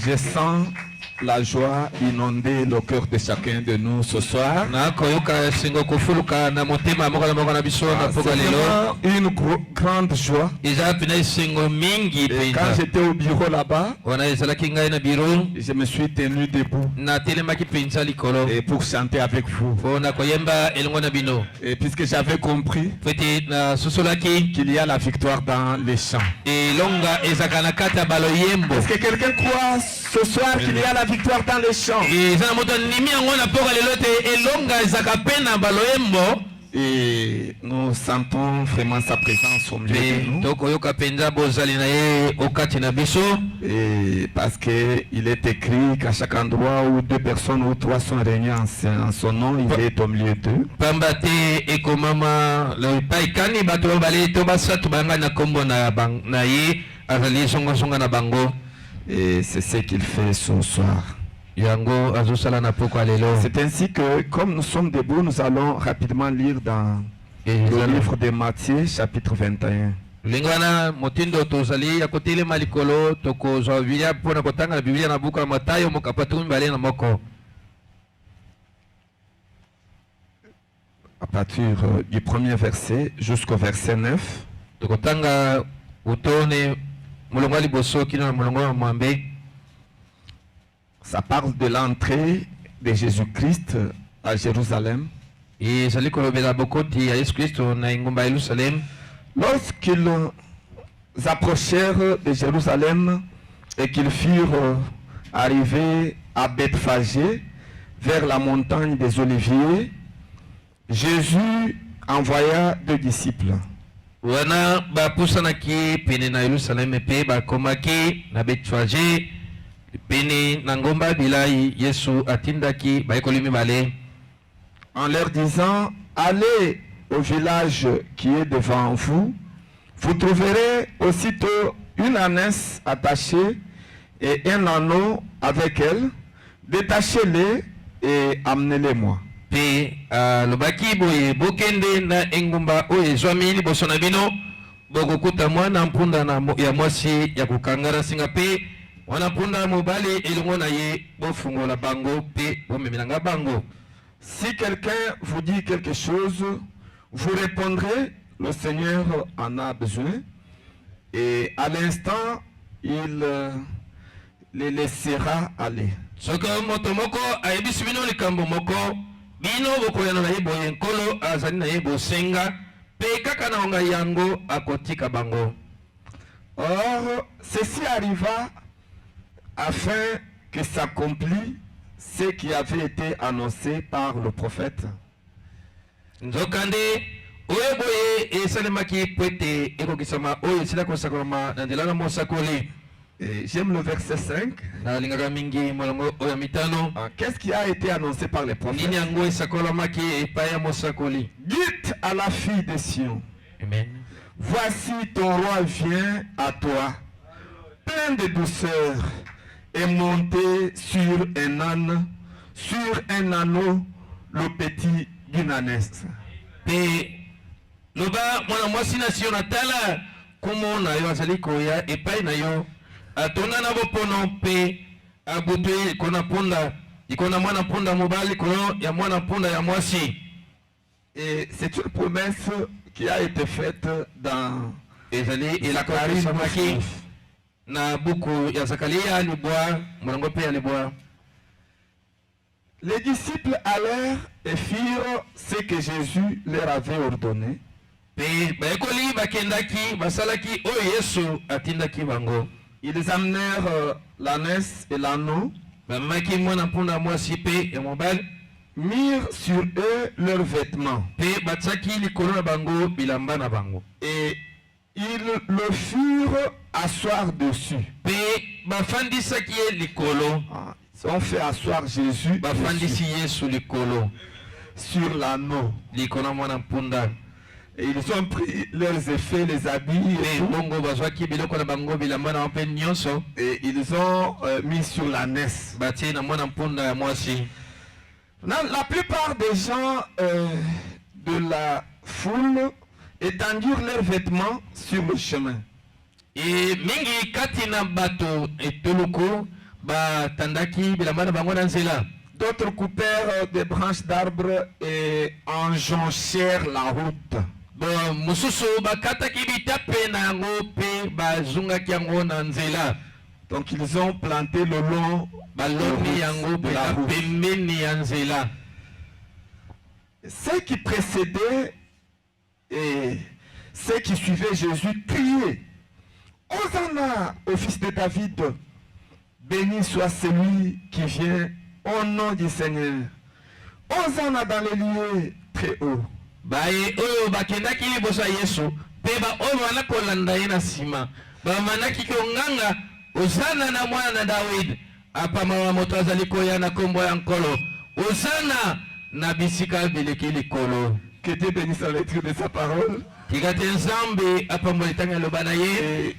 Je sens la joie inonder le cœur de chacun de nous ce soir. C'est vraiment une grande joie. Et quand j'étais au bureau là-bas, je me suis tenu debout et pour chanter avec vous. Et puisque j'avais compris qu'il y a la victoire dans les chants. Est-ce que quelqu'un croit ce soir qu'il y a la victoire dans les champs? Et nous sentons vraiment sa présence au milieu de nous. Et parce qu'il est écrit qu'à chaque endroit où 2 personnes ou 3 sont réunies en son nom, il est au milieu d'eux. Et c'est ce qu'il fait ce soir. C'est ainsi que, comme nous sommes debout, nous allons rapidement lire dans le livre de Matthieu, chapitre 21. À partir du premier verset jusqu'au verset 9. Ça parle de l'entrée de Jésus-Christ à Jérusalem. Lorsqu'ils approchèrent de Jérusalem et qu'ils furent arrivés à Bethphagée, vers la montagne des Oliviers, Jésus envoya 2 disciples. En leur disant, allez au village qui est devant vous, vous trouverez aussitôt une ânesse attachée et un anneau avec elle, détachez-les et amenez-les-moi. Si quelqu'un vous dit quelque chose, vous répondrez, le Seigneur en a besoin. Et à l'instant, il les laissera aller. Or, ceci arriva afin que s'accomplisse ce qui avait été annoncé par le prophète. J'aime le verset 5. Qu'est-ce qui a été annoncé par les prophètes? Dites à la fille de Sion, Amen. Voici ton roi vient à toi, plein de douceur, et monté sur un âne, sur un anneau, le petit d'une ânesse. Et c'est une promesse qui a été faite dans Zacharie 9. Les disciples allèrent et firent ce que Jésus leur avait ordonné. Ils amenèrent l'ânesse et l'anneau, mirent sur eux leurs vêtements et ils le furent asseoir dessus. Ils ont fait asseoir Jésus sur l'anneau. Et ils ont pris leurs effets, les habits et ils ont mis sur l'ânesse. La plupart des gens de la foule étendirent leurs vêtements sur le chemin. D'autres coupèrent des branches d'arbres et enjonchèrent la route. Donc ils ont planté le long de la route. Ceux qui précédaient et ceux qui suivaient Jésus criaient: Hosanna au fils de David, béni soit celui qui vient au nom du Seigneur. Hosanna dans les lieux très hauts. Hosanna na mwana na David. Apa mama moto azali koya na kombo ya nkolo. Hosanna na bisika bileki likolo. Que Dieu bénisse la lecture de sa parole. Kigate nzambe apa mbolitanga lobana ye.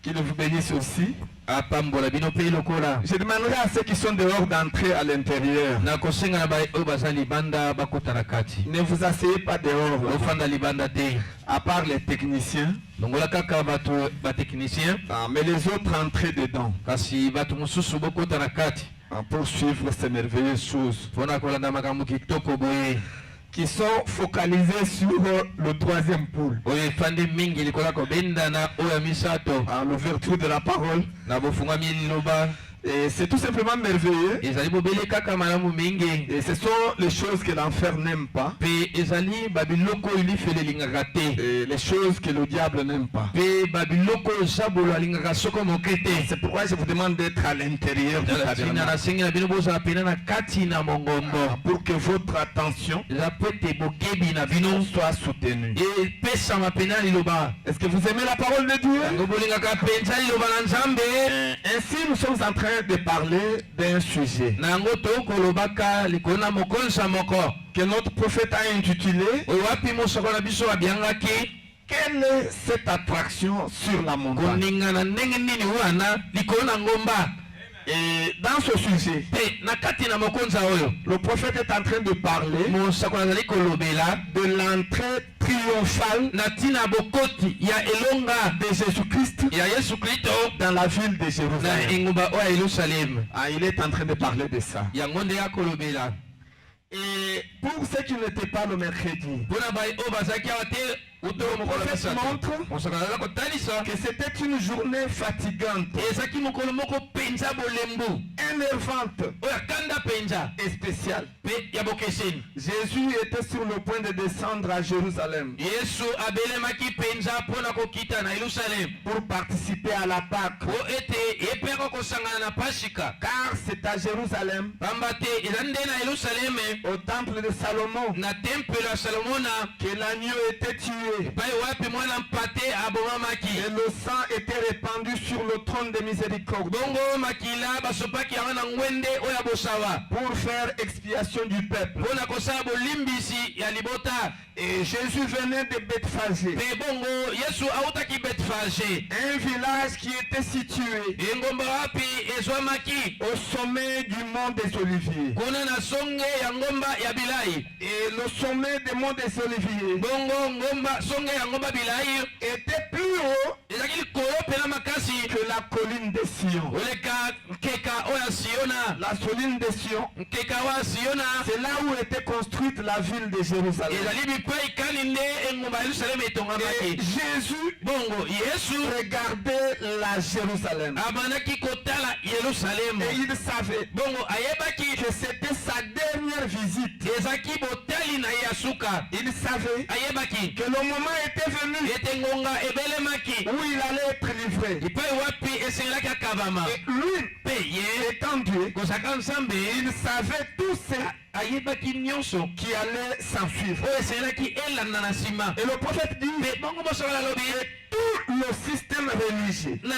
Qu'il vous bénisse aussi. Apa mbola bino pe lokola. Je demanderai à ceux qui sont dehors d'entrer à l'intérieur. Na kosenga na ba bazali banda bakotana kati. Ne vous asseyez pas dehors. Ofanda libanda te. À part les techniciens. Longola kaka bato ba technicien. Mais les autres entrez dedans. Kasi bato mususu bakotana kati. Pour suivre ces merveilleuses choses. Fona kolanda makambo kitoko boye. Qui sont focalisés sur le troisième pôle. À l'ouverture de la parole. Et c'est tout simplement merveilleux. Et ce sont les choses que l'enfer n'aime pas. Et les choses que le diable n'aime pas. C'est pourquoi je vous demande d'être à l'intérieur de la pour que votre attention soit soutenue. Est-ce que vous aimez la parole de Dieu? Ainsi nous sommes en train de parler d'un sujet que notre prophète a intitulé quelle est cette attraction sur la montagne? Et dans ce sujet, le prophète est en train de parler de l'entrée triomphale de Jésus-Christ dans la ville de Jérusalem. Il est en train de parler de ça. Et pour ceux qui n'étaient pas le mercredi, le prophète montre que c'était une journée fatigante, énervante et spéciale. Jésus était sur le point de descendre à Jérusalem pour participer à la Pâque. Car c'est à Jérusalem, au temple de Salomon, que l'agneau était tué. Et le sang était répandu sur le trône de miséricorde pour faire expiation du peuple. Et Jésus venait de Bethphagée, un village qui était situé au sommet du mont des Oliviers. Et le sommet du mont des Oliviers était plus haut que la colline de Sion. La colline de Sion, c'est là où était construite la ville de Jérusalem. Et Jésus regardait la Jérusalem. Et il savait que c'était sa dernière visite. Il savait que le moment était venu où il allait être livré. Et lui, étant Dieu, il savait tout ce qui allait s'ensuivre. Et le prophète dit que tout le système religieux de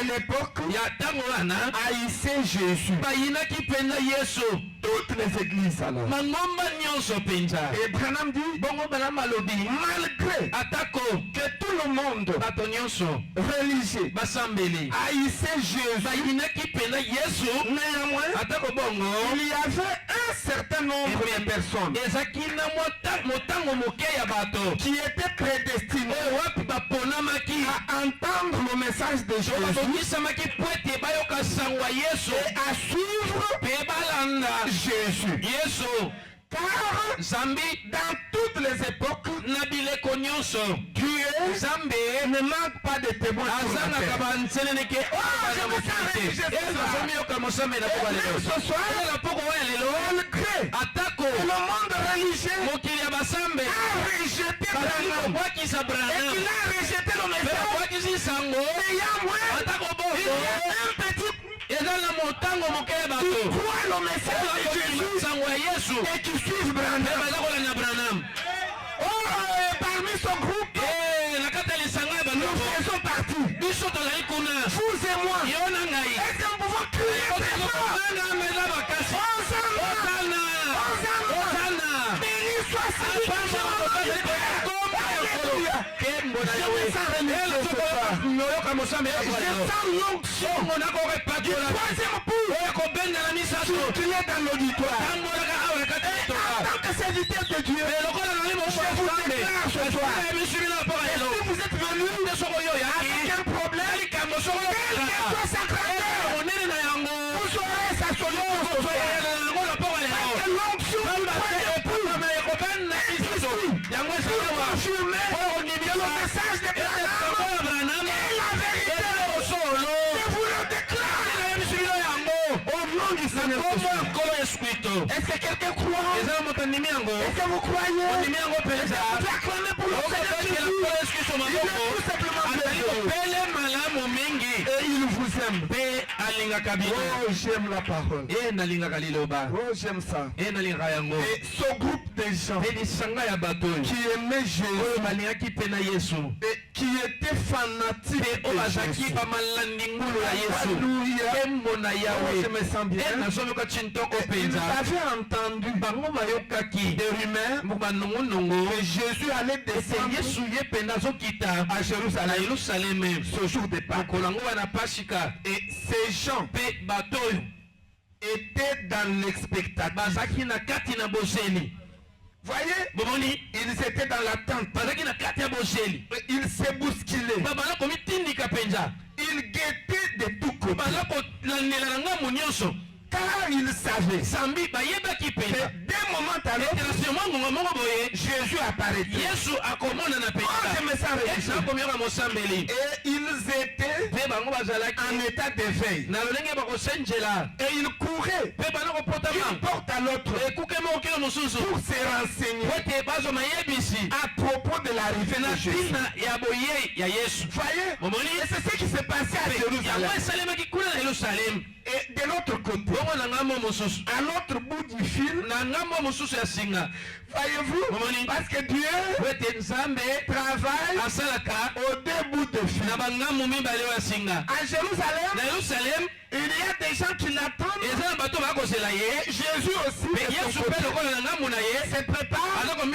l'époque haïssait Jésus. Toutes les églises alors. Et Branham dit malgré que tout le monde religieux haïssait Jésus, néanmoins il y avait un certain nombre de personnes qui étaient étaient prédestinés à entendre le message de Jésus et à suivre Jésus. Car dans toutes les époques, Dieu ne manque pas de témoins. Ce soir, le monde religieux a rejeté Branham et qu'il a rejeté le message. Mais il y a un petit qui croit le message de Jésus et qui suit Branham. Oh, parmi son groupe, nous faisons partie. Vous et moi. Est-ce que nous pouvons crier très fort? Hosanna! Béni soit celui qui je sens l'onction du troisième pouls circuler dans l'auditoire. Et en tant que serviteur de Dieu, je vous déclare ce soir, est-ce que vous êtes venus avec un problème, quel que soit sa grandeur, vous aurez sa solution ce soir. Parce que l'onction du troisième pouls confirmer le message de Branham est la vérité. Je vous le déclare au nom du Seigneur. Est-ce que quelqu'un croit? Est-ce que vous croyez? Est-ce que vous acclamez pour le Seigneur Jésus? Il est tout simplement béni. Et il vous aime. Oh, j'aime la parole. Oh, j'aime ça. Et ce groupe de gens qui aimaient Jésus et qui étaient fanatiques de Jésus. Alléluia. Oh, je me sens bien. Et ils avaient entendu des rumeurs que Jésus allait descendre à Jérusalem ce jour de Pâques. Et ces gens étaient dans l'expectative. Voyez, ils étaient dans l'attente. Ils se bousculaient. Ils guettaient de tous côtés. Car ils savaient que d'un moment à l'autre, Jésus apparaît. Je me sens réjouis. Et ils étaient en état d'éveil. Et ils couraient d'une porte à l'autre pour se renseigner à propos de l'arrivée de Jésus. Voyez, et c'est ce qui s'est passé à Jérusalem. Et de l'autre côté, à l'autre bout du fil, voyez-vous, parce que Dieu travaille au deux bouts de fil. À Jérusalem, il y a des gens qui l'attendent. Jésus aussi se prépare pour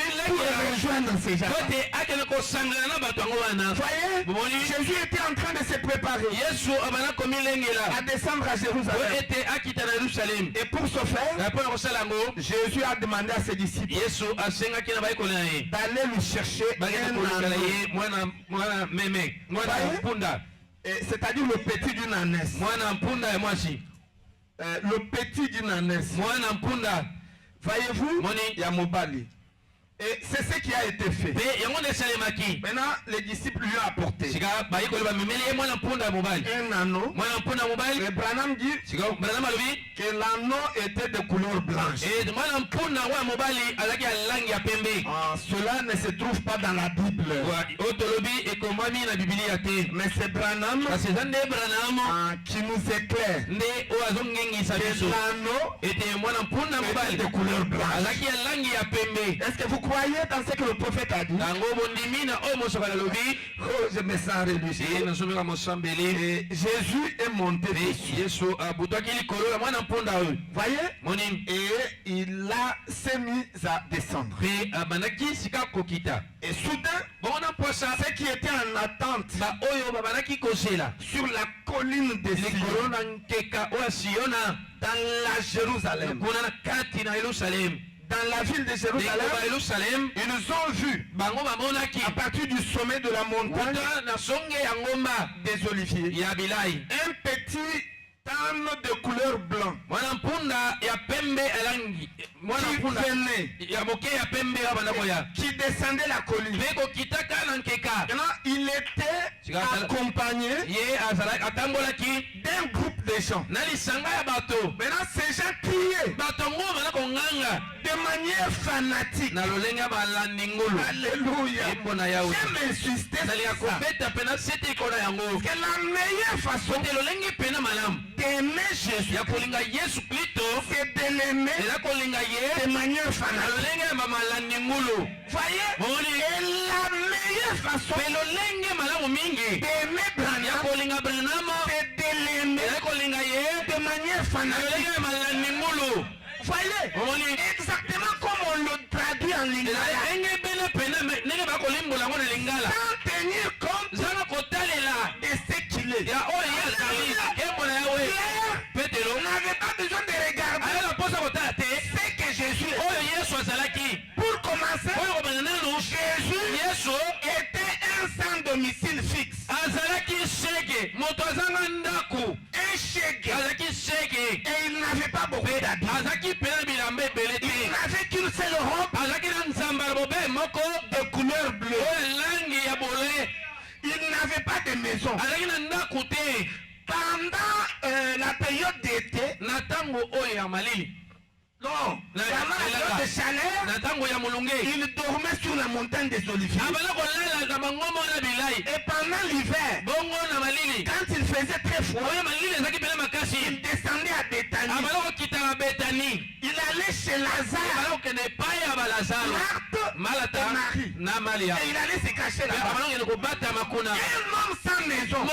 rejoindre ces gens. Voyez, Jésus était en train de se préparer à descendre à Jérusalem. Et pour ce faire, Jésus a demandé à ses disciples d'aller lui chercher c'est-à-dire le petit d'une ânesse. Le petit d'une ânesse. Voyez-vous, Yamobali. Et c'est ce qui a été fait. Maintenant, les disciples lui ont apporté un anneau. Et Branham dit que l'anneau était de couleur blanche. Cela ne se trouve pas dans la Bible. Mais c'est Branham qui nous éclaire. L'anneau était de couleur blanche. Est-ce que vous croyez dans ce que le prophète a dit? Oh, je me sens réjouis. Et Jésus est monté dessus. Voyez? Et il s'est mis à descendre. Et soudain, ceux qui étaient en attente sur la colline de Sion, dans la Jérusalem, dans la ville de Jérusalem, ils ont vu à partir du sommet de la montagne des Oliviers un petit âne de couleur blanc qui descendait la colline. Il était accompagné d'un groupe de gens. Maintenant, ces gens criaient de manière fanatique. Alléluia. J'aime insister sur ça. Que la meilleure façon d'aimer Jésus, c'est de l'aimer de manière fanatique. Voyez, et la meilleure façon d'aimer Branham, c'est de l'aimer de manière fanatique. Voyez, exactement comme on le traduit en lingala. Sans tenir compte de ce qu'il est. On n'avait pas besoin de regarder ce que Jésus est. Pour commencer, Jésus était un sans domicile fixe. Un chèque. Et il n'avait pas beaucoup d'habits. Il n'avait qu'une seule robe de couleur bleue. Il n'avait pas de maison. Pendant la période d'été, non, la période de chaleur, il dormait sur la montagne des Oliviers. Et pendant l'hiver, quand il faisait très froid, il descendait à Béthanie. Il allait chez Lazare, Marthe et Marie. Et il allait se cacher là-bas. Un homme sans maison.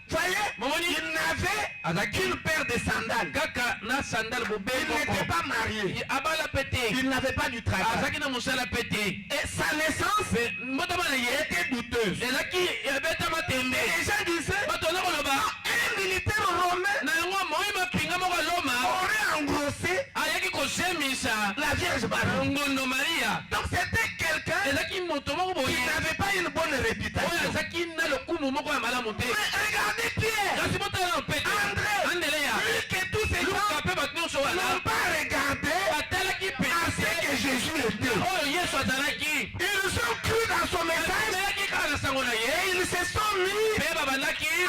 Voyez, il n'avait qu'une paire de sandales. Il n'était pas marié. Il n'avait pas du travail. Et sa naissance était douteuse. Et les gens disaient, un militaire romain aurait engrossé la Vierge Marie. Donc c'était quelqu'un qui n'avait pas une bonne réputation. Mais regardez Pierre, André, lui que tous ces gens n'ont pas regardé à ce que Jésus était. Ils ont cru dans son message et ils se sont mis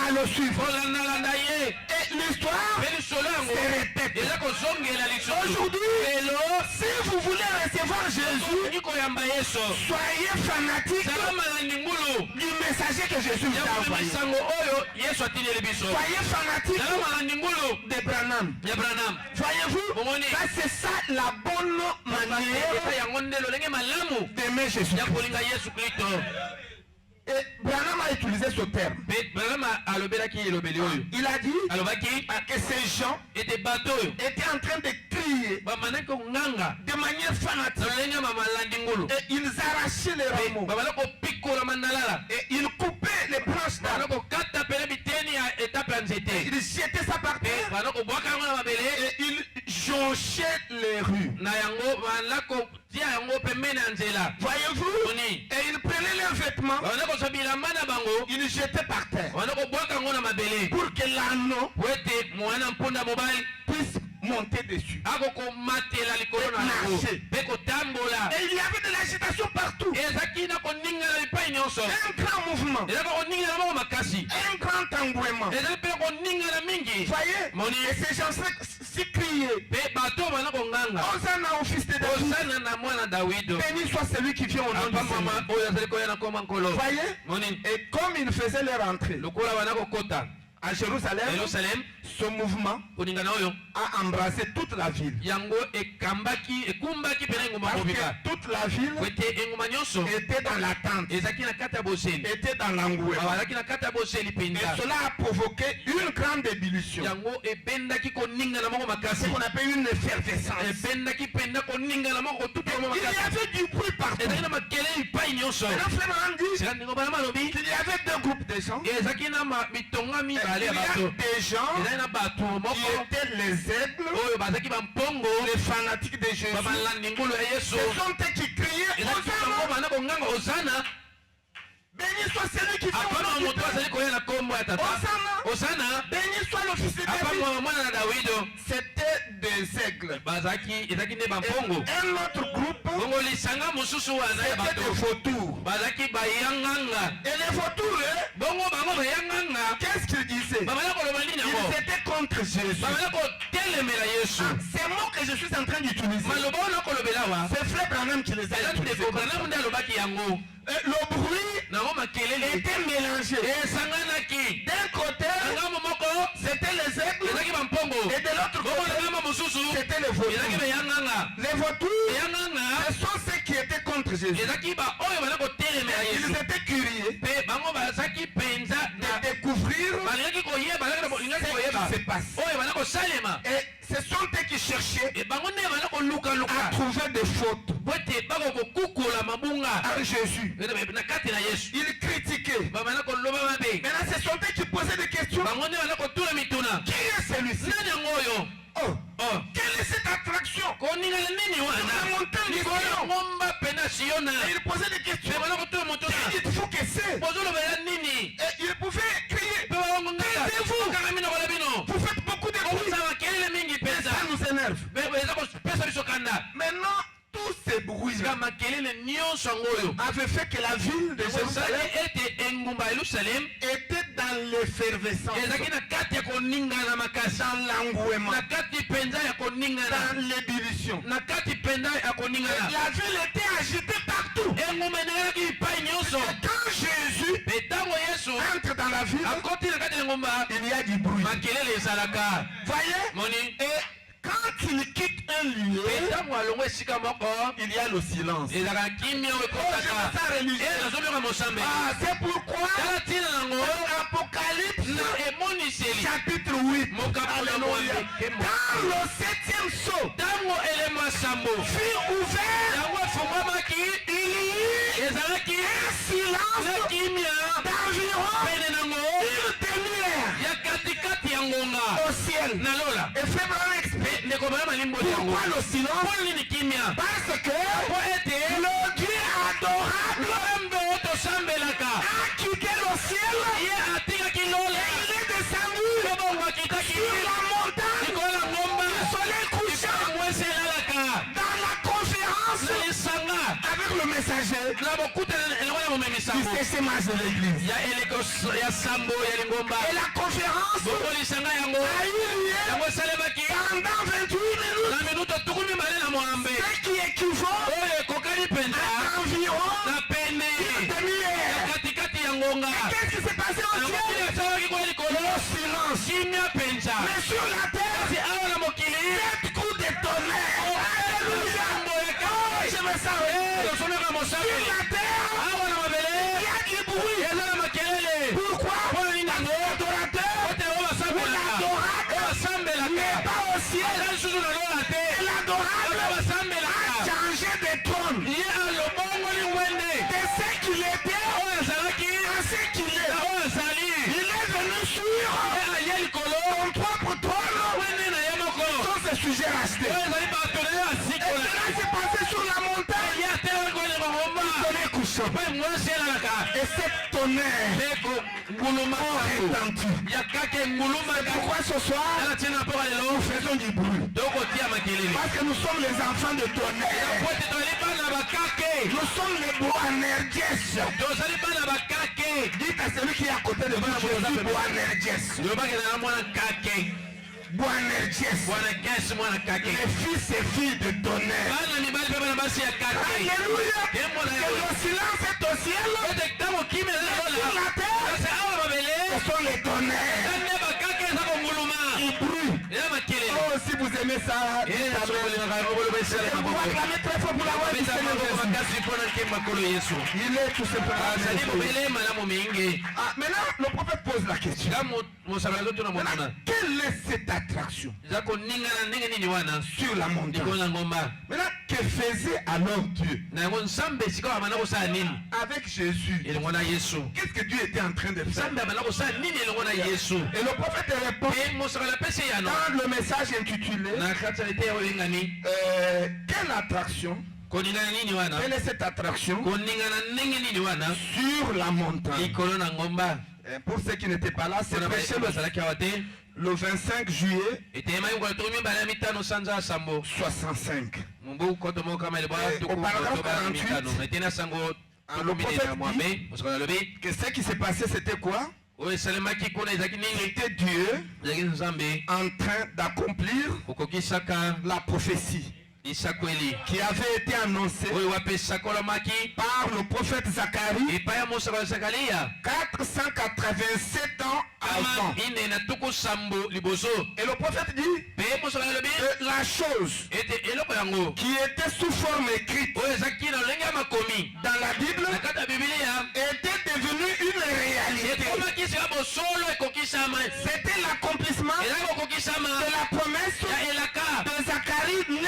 à le suivre. Et l'histoire se répète. Aujourd'hui, si vous voulez recevoir Jésus, soyez fanatique du messager que Jésus vous a envoyé. Soyez fanatique de Branham. Voyez-vous, c'est ça la bonne manière d'aimer Jésus. Et Branham a utilisé ce terme. Il a dit que ces gens étaient en train de crier de manière fanatique. Et ils arrachaient les rameaux. Et ils coupaient les branches d'arbres. Et ils jetaient ça par terre. Et ils jonchaient les rues. Voyez-vous? Et ils prenaient leurs vêtements. Ils jetaient par terre. Pour que l'anneau puisse monter dessus. Et il y avait de l'agitation partout. Un grand mouvement. Un grand engouement. Voyez? Et ces gens s'y criaient. Hosanna au fils de David. Béni soit celui qui vient au nom du Seigneur. Voyez? Et comme ils faisaient leur entrée à Jérusalem, ce mouvement a embrassé toute la ville. Parce que toute la ville était dans l'attente, était dans l'engouement. Et cela a provoqué une grande ébullition. Ce qu'on appelle une effervescence. Il y avait du bruit partout. Il y avait deux groupes de gens. Il y a des gens qui étaient les aigles les fanatiques de Jésus. Ce sont eux qui criaient Hosanna. Béni soit celui qui fait Hosanna. Béni soit le fils de David. C'était des aigles. Un autre groupe, c'était des vautours. Et les vautours, qu'est-ce qu'ils disaient? Ils étaient contre Jésus. Ces mots que je suis en train d'utiliser, c'est Frère Branham qui les a utilisés. Le bruit était mélangé. D'un côté, c'était les aigles, et de l'autre côté, c'était les vautours. Les vautours, ce sont ceux qui étaient contre Jésus. Ils étaient curieux de découvrir ce qui se passe. Et ce sont eux qui cherchaient à trouver des fautes à Jésus. Ils critiquaient. Maintenant, ce sont eux qui posaient des questions. Qui est celui-ci? Quelle est cette attraction? La montagne de Sion. Il posait des questions. Il faut que c'est. Et il pouvait crier. Taisez-vous. Vous faites beaucoup de bruit. Ça nous énerve. Maintenant, tous ces bruits avaient fait que la ville de Jérusalem était dans l'effervescence, dans l'engouement, dans l'ébullition. La ville était agitée partout. Et quand Jésus entre dans la ville, il y a du bruit. Voyez? Et quand il quitte un lieu, il y a le silence. C'est pourquoi Apocalypse chapitre 8, alléluia, dans le 7e sceau fut ouvert, il y eut un silence d'environ une demi-heure au ciel. Et frère Branham explique pourquoi le silence? Parce que le Dieu adorable a quitté le ciel et il est descendu sur la montagne du soleil couchant dans la conférence avec le messager du séchemage de l'église. Et la conférence a eu lieu pendant 28 minutes, ce qui équivaut à environ une demi-heure. Qu'est-ce qui s'est passé au ciel? Le silence. Mais sur la terre, 7 coups de tonnerre. Alléluia. Je me sens. Sur la terre, il y a du bruit. Pourquoi? L'adorateur n'est pas au ciel. L'adorable a changé de trône. De ce qu'il était à ce qu'il est. Il est venu sur son propre trône. Sans ce sujet racheté. Et cela s'est passé sur la montagne. Tonnerre couchant. Et cette tonnerre retentit. Pourquoi ce soir nous faisons du bruit? Parce que nous sommes les enfants de tonnerre. Nous sommes les Boanerges. Dites à celui qui est à côté de vous, je suis Boanerges. Boanerges. Les fils et filles de tonnerre. Alléluia. Que le silence est au ciel. Sur la terre, ce sont les tonnerres. Ils brûlent. Oh, si vous aimez ça, vous acclamez très fort pour l'avoir dit. Il est tout simplement. Maintenant, le prophète pose la question. Maintenant, quelle est cette attraction sur la montagne? Maintenant, que faisait alors Dieu avec Jésus? Qu'est-ce que Dieu était en train de faire? Et le prophète répond dans le message intitulé quelle attraction? Quelle est cette attraction sur la montagne? Pour ceux qui n'étaient pas là, c'est prêché le 25 juillet 65. Au paragraphe 48, le prophète dit que ce qui s'est passé, c'était quoi? C'était Dieu en train d'accomplir la prophétie qui avait été annoncée par le prophète Zacharie 487 ans avant. Et le prophète dit que la chose qui était sous forme écrite dans la Bible était devenue une réalité. C'était l'accomplissement de la promesse de Zacharie 9.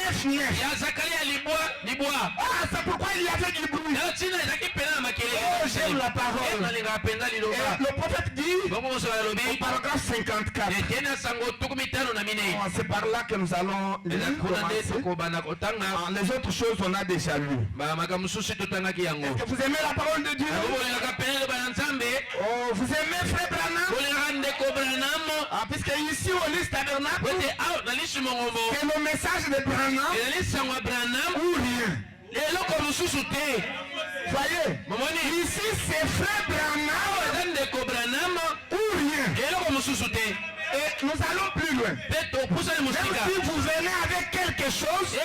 Ah, c'est pourquoi il y avait du bruit. Oh, j'aime la parole. Et le prophète dit au paragraphe 54. C'est par là que nous allons commencer. Les autres choses on a déjà lu. Est-ce que vous aimez la parole de Dieu? Oh, vous aimez Frère Branham? Ah, puisque ici au Lys Tabernacle, c'est le message de Branham ou rien. Voyez, ici c'est Frère Branham ou rien. Et nous allons plus loin. Même si vous venez avec quelque chose qui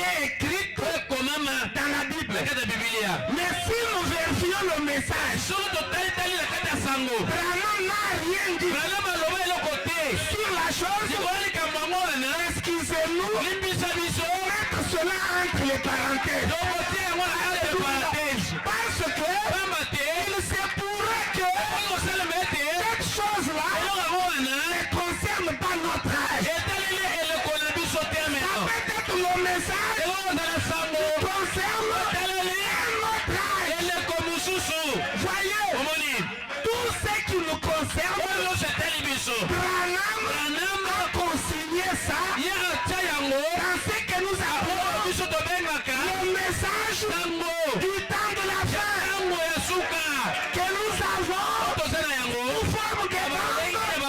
est écrit dans la Bible. Mais si nous vérifions le message, Branham n'a rien dit sur la chose. Excusez-nous, mettre cela entre les parenthèses. Parce que il se pourrait que cette chose-là ne concerne pas notre âge. Ça peut être le message qui concerne notre âge. Voyez, tout ce qui nous concerne, Branham a consigné ça dans ce que nous appelons le message du temps de la fin que nous avons sous forme de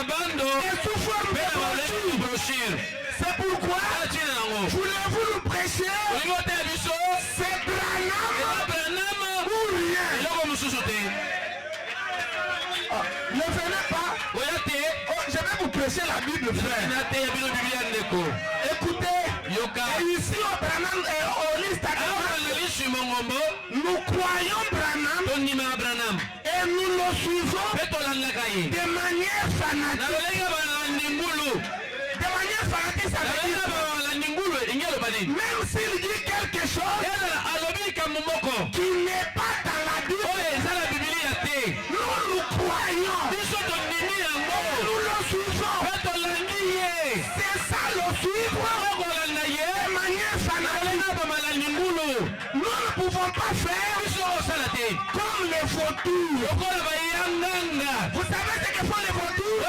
bande et sous forme de brochure. C'est pourquoi voulez-vous nous prêcher? C'est Branham ou rien. Ne venez pas. Je vais vous prêcher la Bible, frère. Écoutez, et ici au Branham et au Lys Tabernacle, nous croyons Branham et nous le suivons de manière fanatique. De manière fanatique, ça veut dire même s'il dit quelque chose qui n'est pas dans la Bible, nous croyons. Nous le suivons. C'est ça le suivre de manière fanatique. Nous ne pouvons pas faire comme les vautours. Vous savez ce que font les vautours?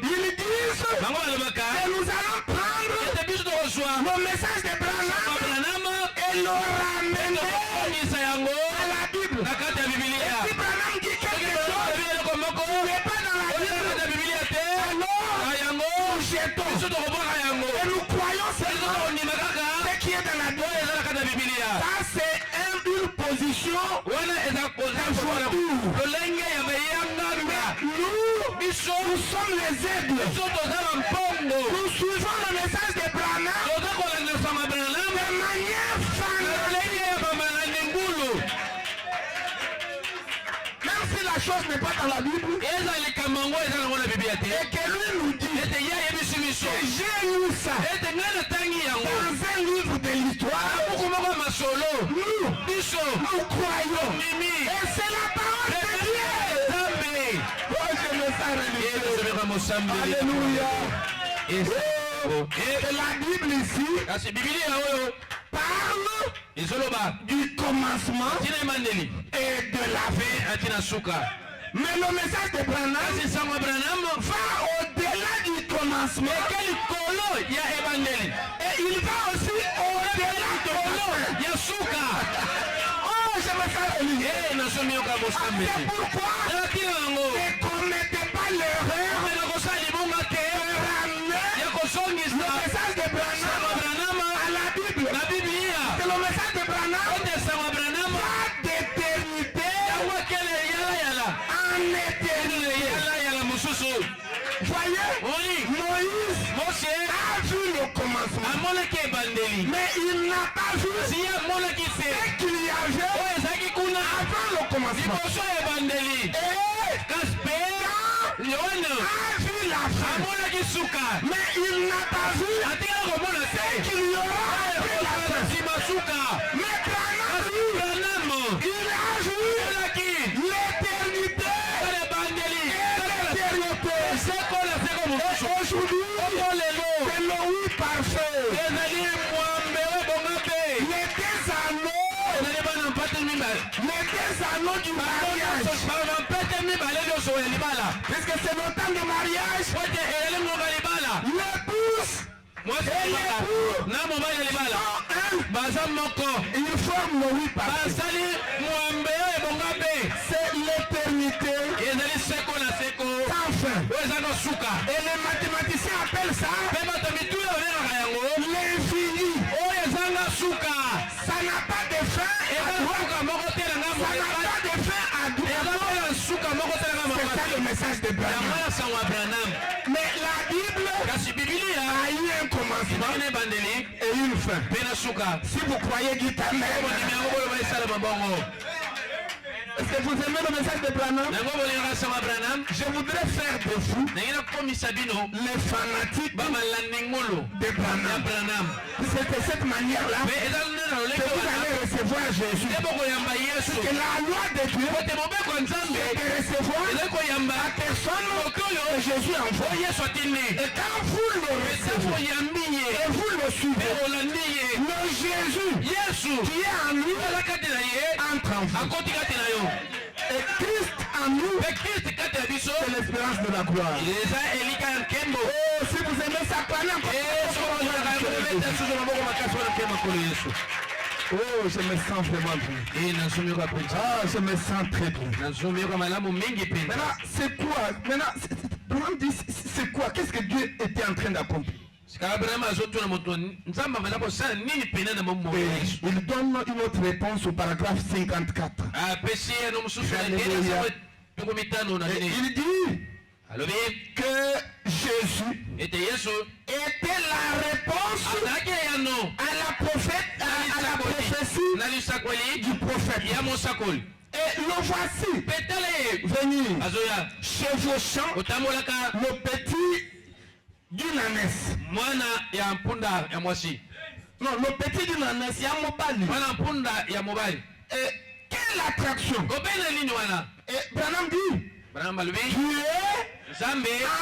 Ils disent que nous allons prendre le message de Branham et le ramener à la Bible. Et si Branham dit quelque chose qui n'est pas dans la Bible, alors nous jetons. Et nous croyons seulement ce qui est dans la Bible. Ça c'est une position nous sommes les aigles. Nous suivons le message de Branham de manière fanatique. Même si la chose n'est pas dans la Bible et que lui nous dit que j'ai lu ça dans un livre de l'histoire, nous croyons et c'est la parole de Dieu. Oh, je me sens religieux. Alléluia. Et la Bible ici parle du commencement et de la fin. Mais le message de Branham va au-delà du commencement. Et il va aussi au-delà de la fin. Oh, je me fais relier. C'est pourquoi ne commettez pas l'erreur de ramener le message de Branham à la Bible. C'est le message de Branham va d'éternité en éternité. Voyez, Moïse a vu le commencement, mais il n'a pas vu ce qu'il y avait avant le commencement. Et quand a vu la fin, mais il n'a pas vu ce qu'il y aura après la fin. Mais Branham, il a vu l'éternité et l'éternité. Et aujourd'hui, c'est le oui parfait. Les anneaux du mariage. Puisque c'est le temps de mariage, l'épouse et l'époux ils forment le oui parfait. C'est l'éternité sans fin. Et les mathématiciens appellent ça l'infini. Ça n'a pas de fin à droite. Ça n'a pas de fin à droite. C'est ça le message de Branham. Mais la Bible a eu un commencement et une fin. Si vous croyez qu'il t'amène, est-ce que vous aimez le message de Branham? Je voudrais faire de vous les fanatiques de Branham. C'est de cette manière-là que vous allez recevoir Jésus. Parce que la loi de Dieu est de recevoir la personne que Jésus envoie. Et quand vous le recevez et vous le suivez, le Jésus qui est en lui entre en vous. Et Christ en nous, c'est l'espérance de la gloire. Oh, si vous aimez ça, oh, je me sens vraiment bien. Ah, je me sens très bien. Maintenant, c'est quoi? Maintenant, c'est quoi? Qu'est-ce que Dieu était en train d'accomplir? Il donne une autre réponse au paragraphe 54. Il dit que Jésus était la réponse à la prophétie du prophète. Et le voici venir chevauchant le petit d'une ânesse. Non, le petit d'une ânesse, il y a mobile. Et quelle attraction? Et Branham dit, Dieu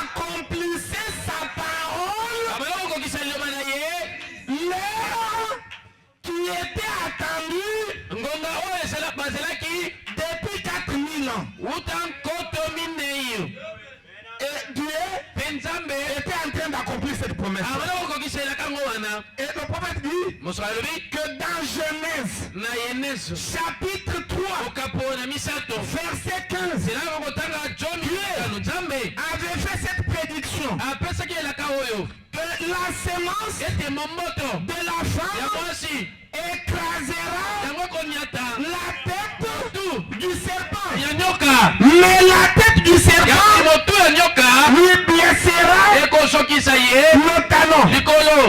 accomplissait sa parole, l'heure qui était attendue depuis 4000 ans. Et Dieu était en train d'accomplir cette promesse. Et le prophète dit que dans Genèse chapitre 3 verset 15, Dieu avait fait cette prédiction que la semence de la femme écrasera la tête du serpent. Mais la tête du serpent lui blessera le talon.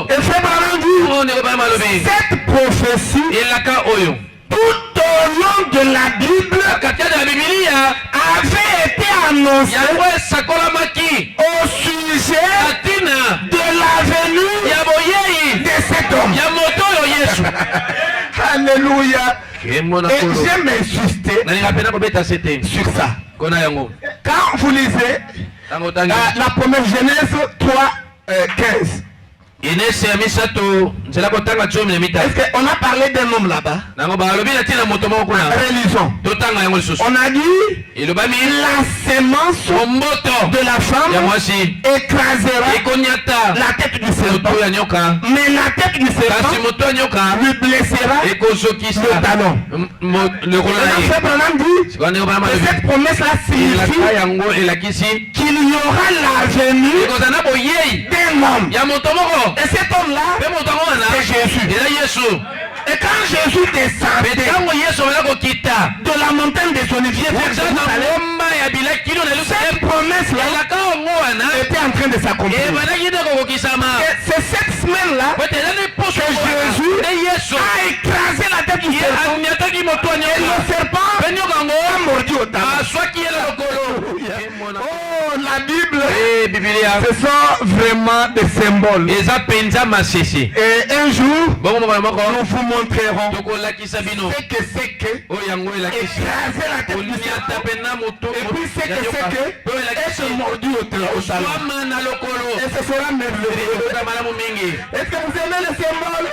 Et frère Branham dit, cette prophétie tout au long de la Bible avait été annoncée au sujet de la venue de cet homme. Alléluia. Et j'aime insister sur ça. Quand vous lisez la première Genèse 3, 15, Est-ce qu'on a parlé d'un homme là-bas? Religion. On a dit la semence de la femme écrasera la tête du serpent. Mais la tête du serpent lui blessera le talon. Cette promesse-là signifie qu'il y aura la venue d'un homme. Et cet homme-là, c'est Jésus. Et quand Jésus descendait de la montagne des Oliviers vers Jérusalem, cette promesse-là était en train de s'accomplir. C'est cette semaine-là que Jésus a écrasé la tête du serpent. Et le serpent a mordu au talon. Oh, la Bible, ce sont vraiment des symboles. Et un jour, nous vous montrerons ce que c'est que écraser la tête du serpent. Et puis c'est que être mordu au talon. Et ce sera merveilleux. Est-ce que vous aimez le symbole?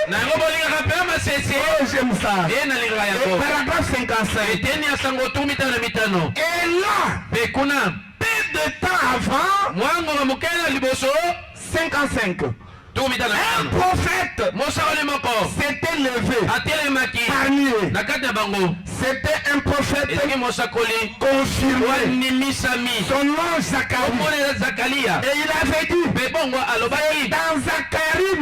Oh, j'aime ça. Paragraphe 55. Et là, peu de temps avant, 55, un prophète s'était levé parmi eux. C'était un prophète confirmé. Son nom Zacharie. Et il avait dit dans Zacharie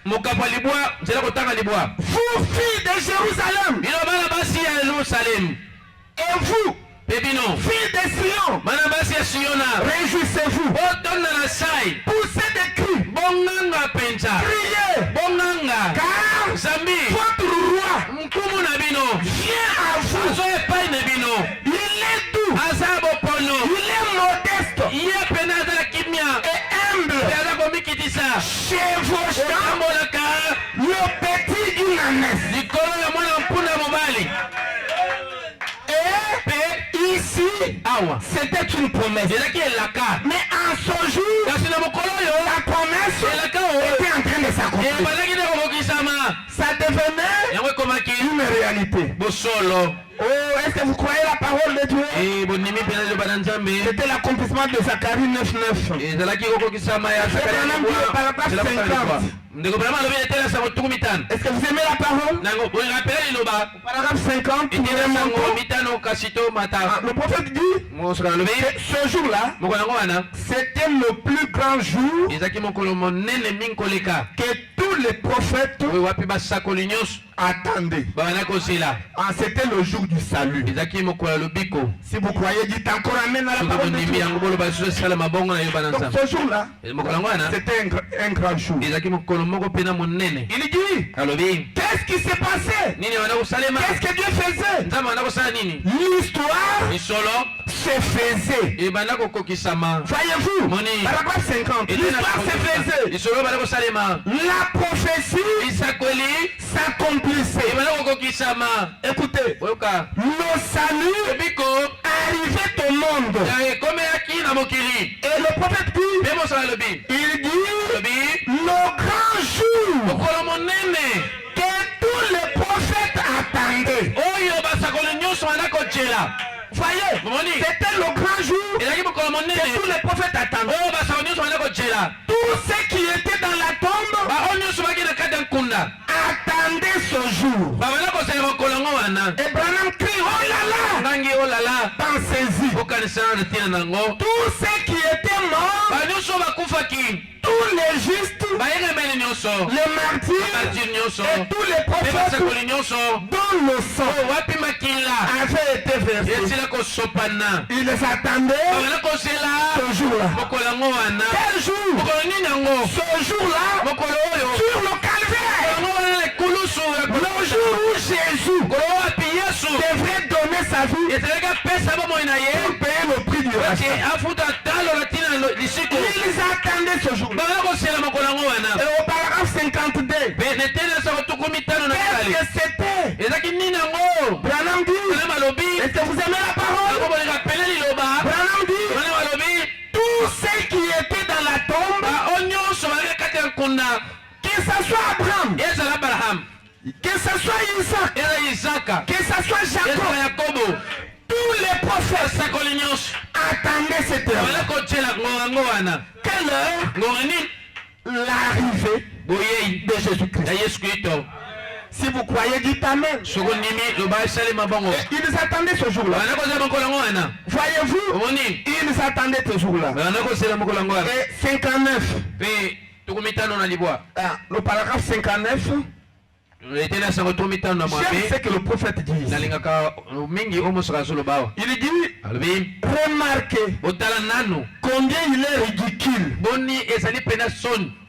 9:9, vous filles de Jérusalem, et vous filles de Sion, réjouissez-vous, poussez des cris, criez, car votre roi vient à vous. Il est doux, il est modeste et humble. Chevauchant le petit d'une ânesse. Ici, c'était une promesse. Mais en ce jour, la promesse était en train de s'accomplir. Ça devenait une réalité. Oh, est-ce que vous croyez la parole de Dieu? C'était l'accomplissement de Zacharie 9:9. Est-ce que vous aimez la parole? Paragraphe 50. Le prophète dit ce jour-là, c'était le plus grand jour que tous les prophètes attendaient. C'était le jour du salut. Si vous croyez, dites encore amen à la parole de Dieu. Donc ce jour-là, c'était un grand jour. Il dit, qu'est-ce qui s'est passé? Qu'est-ce que Dieu faisait? L'histoire se faisait. Voyez-vous, paragraphe 50, l'histoire se faisait. La prophétie s'accomplissait. Écoutez, le salut arrivait au monde. Et le prophète dit, il dit, le grand jour que tous les prophètes attendaient. Voyez, c'était le grand jour que tous les prophètes attendaient. Tous ceux qui étaient dans la tombe attendaient ce jour. Et Branham crie, oh là là, pensez-y. Tous ceux qui étaient morts, tous les justes, les martyrs et tous les prophètes dont le sang avait été versé, ils les attendaient ce jour-là. Quel jour? Ce jour-là, sur le calvaire, le jour où Jésus devrait donner sa vie pour payer le prix du rachat. Ils attendaient ce jour. Et au paragraphe 52, qu'est-ce que c'était? Branham dit, est-ce que vous aimez la parole? Branham dit, tous ceux qui étaient dans la tombe ce soit Abraham, que ce soit Isaac, que ce soit Jacob, tous les prophètes attendaient cette heure. Quelle heure? L'arrivée de Jésus-Christ. Si vous croyez, dites Amen. Ils attendaient ce jour-là. Voyez-vous, ils attendaient ce jour-là. Et 59. Le paragraphe 59. J'aime ce que le prophète dit. Il dit, remarquez combien il est ridicule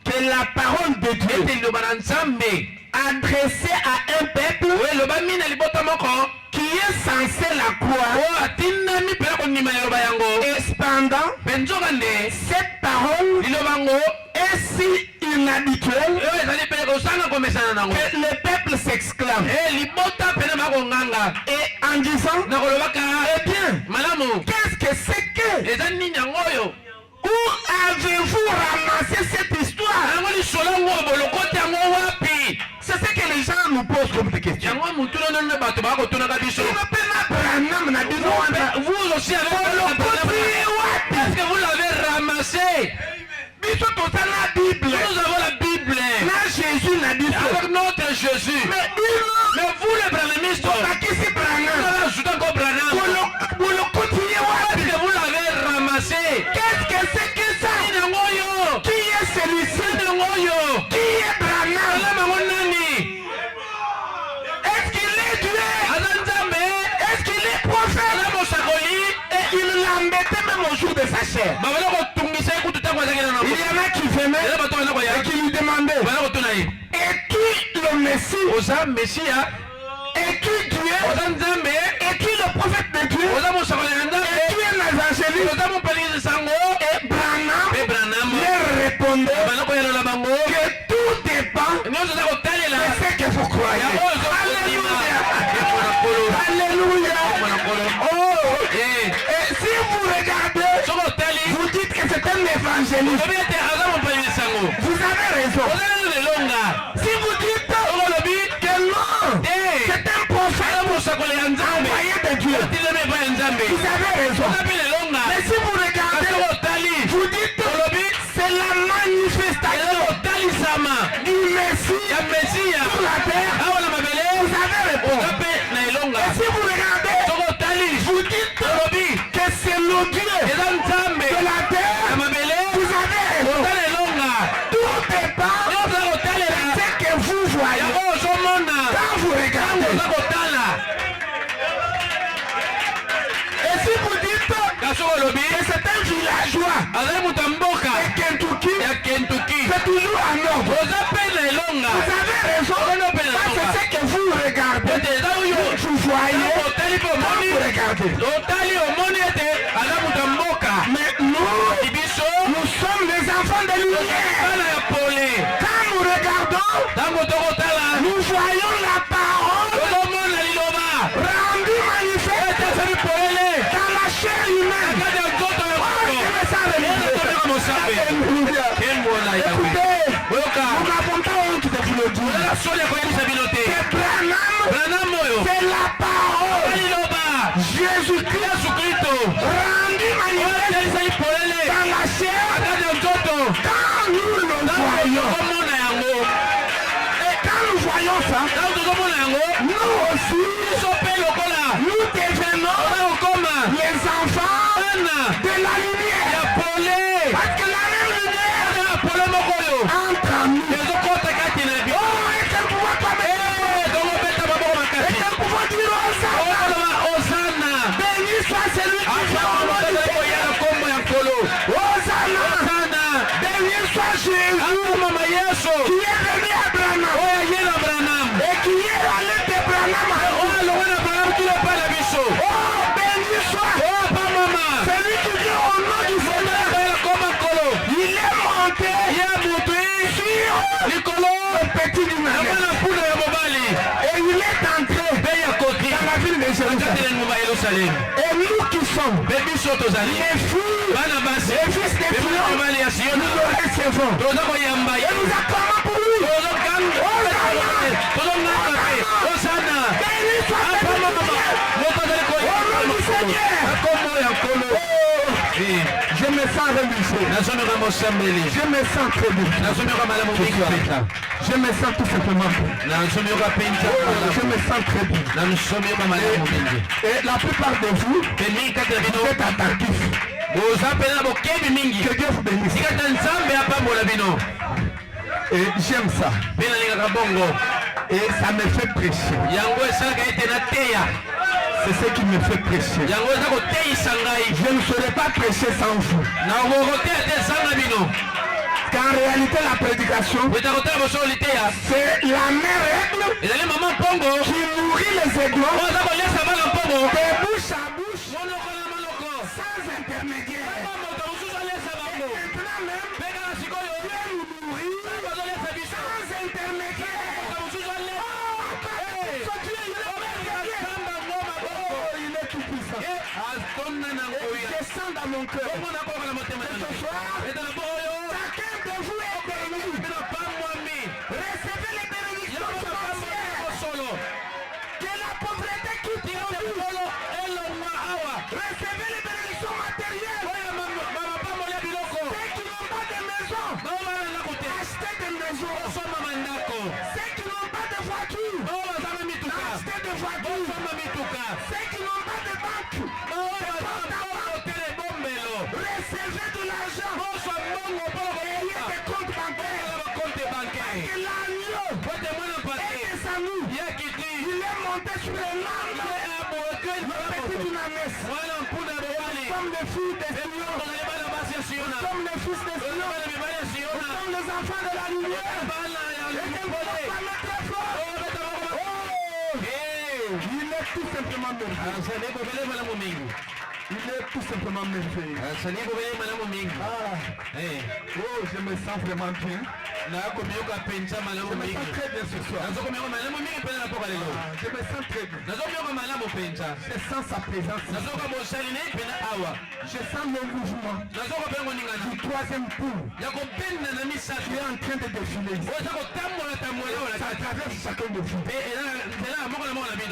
que la parole de Dieu adressée à un peuple qui est censé la croire, et cependant cette parole est si inhabituelle que le peuple s'exclame et en disant, eh bien, qu'est-ce que c'est que? Où avez-vous ramassé cette histoire? C'est ce que les gens nous posent comme des questions. Vous aussi avez est-ce que vous l'avez ramassé? Nous avons la Bible. Jésus n'a dit avec notre Jésus. Mais vous les brananistes, vous le continuez. Est-ce que vous l'avez ramassé? Qu'est-ce que c'est que ça? Qui est celui-ci? Qui est Branham? Est-ce qu'il est Dieu? Est-ce qu'il est prophète? Et il l'embêtait même au jour de sa chair. Il y en a qui venaient et qui lui demandaient, es-tu le Messie? Es-tu Dieu? Es-tu le prophète de Dieu? Es-tu un évangéliste? Et Branham leur répondait que tout dépend de ce que vous croyez. Alléluia. Oh, et si vous regardez, vous dites que c'est un évangéliste. Vous avez raison. Si vous dites que non, c'est un prophète envoyé de Dieu, vous avez raison. Mais si vous regardez, vous dites c'est la manifestation du Messie sur la terre, vous avez raison. Et si vous regardez, vous dites que c'est le Dieu de la terre, vous avez raison. Tout dépend de ce que vous voyez quand vous regardez. Et si vous dites que c'est un villageois de Kentucky, c'est toujours en ordre. Vous avez raison. C'est ce que vous regardez. Vous voyez quand vous regardez. Mais nous sommes les enfants de lumière. Quand nous regardons, nous voyons la parole rendue manifeste dans la chair humaine. Écoutez, nous n'avons pas honte de vous le dire. C'est Branham, c'est la parole Jésus-Christ rendu manifeste dans la chair quand nous le voyons. Et quand nous voyons ça, nous aussi nous devenons les enfants de la lumière. Parce que la même lumière entre nous. Oh, et quel pouvoir pas et quel pouvoir dire Hosanna. Béni soit celui qui vient au nom du Seigneur. Hosanna. Béni soit Jésus qui est venu à Branham et qui est allé de Branham. Oh, béni soit celui qui vient au nom du Seigneur. Il est monté sur le petit dynamique. Et il est entré dans la ville de Jérusalem. Et nous qui sommes les fils des filles, nous le recevons. Et nous acclamons pour lui. Je me sens religieux. Je me sens très bien. Je me sens tout simplement bien. Je me sens très bien. Et la plupart de vous, vous êtes attentifs. Que Dieu vous bénisse. Et j'aime ça. Et ça me fait prêcher. C'est ce qui me fait prêcher. Je ne saurais pas prêcher sans vous. Car en réalité la prédication, c'est la mère aigle qui nourrit les aiglons de bouche à bouche sans intermédiaire. Dans mon cœur. Ce soir, chacun de vous est béni. Recevez les bénédictions financières. Que la pauvreté quitte vos vies. Recevez les bénédictions matérielles. Ceux qui n'ont pas de maison, achetez des maisons. Ceux qui n'ont pas de voiture, achetez des voitures. Ceux qui n'ont pas de banque, recevez de l'argent. Ayez des comptes bancaires. Et l'agneau est descendu. Il est monté sur les lames. Le petit dynamisme. Nous sommes les fils des Sion. Nous sommes les fils des Sion. Nous sommes les enfants de la lumière. Et que vous ne pas mettre fort. Il est tout simplement merveilleux. Il est tout simplement merveilleux. Oh, je me sens vraiment bien. Je me sens très bien ce soir. Je me sens très bien. Je sens sa présence. Je sens le mouvement du troisième tour qui est en train de défiler. Ça traverse chacun de vous.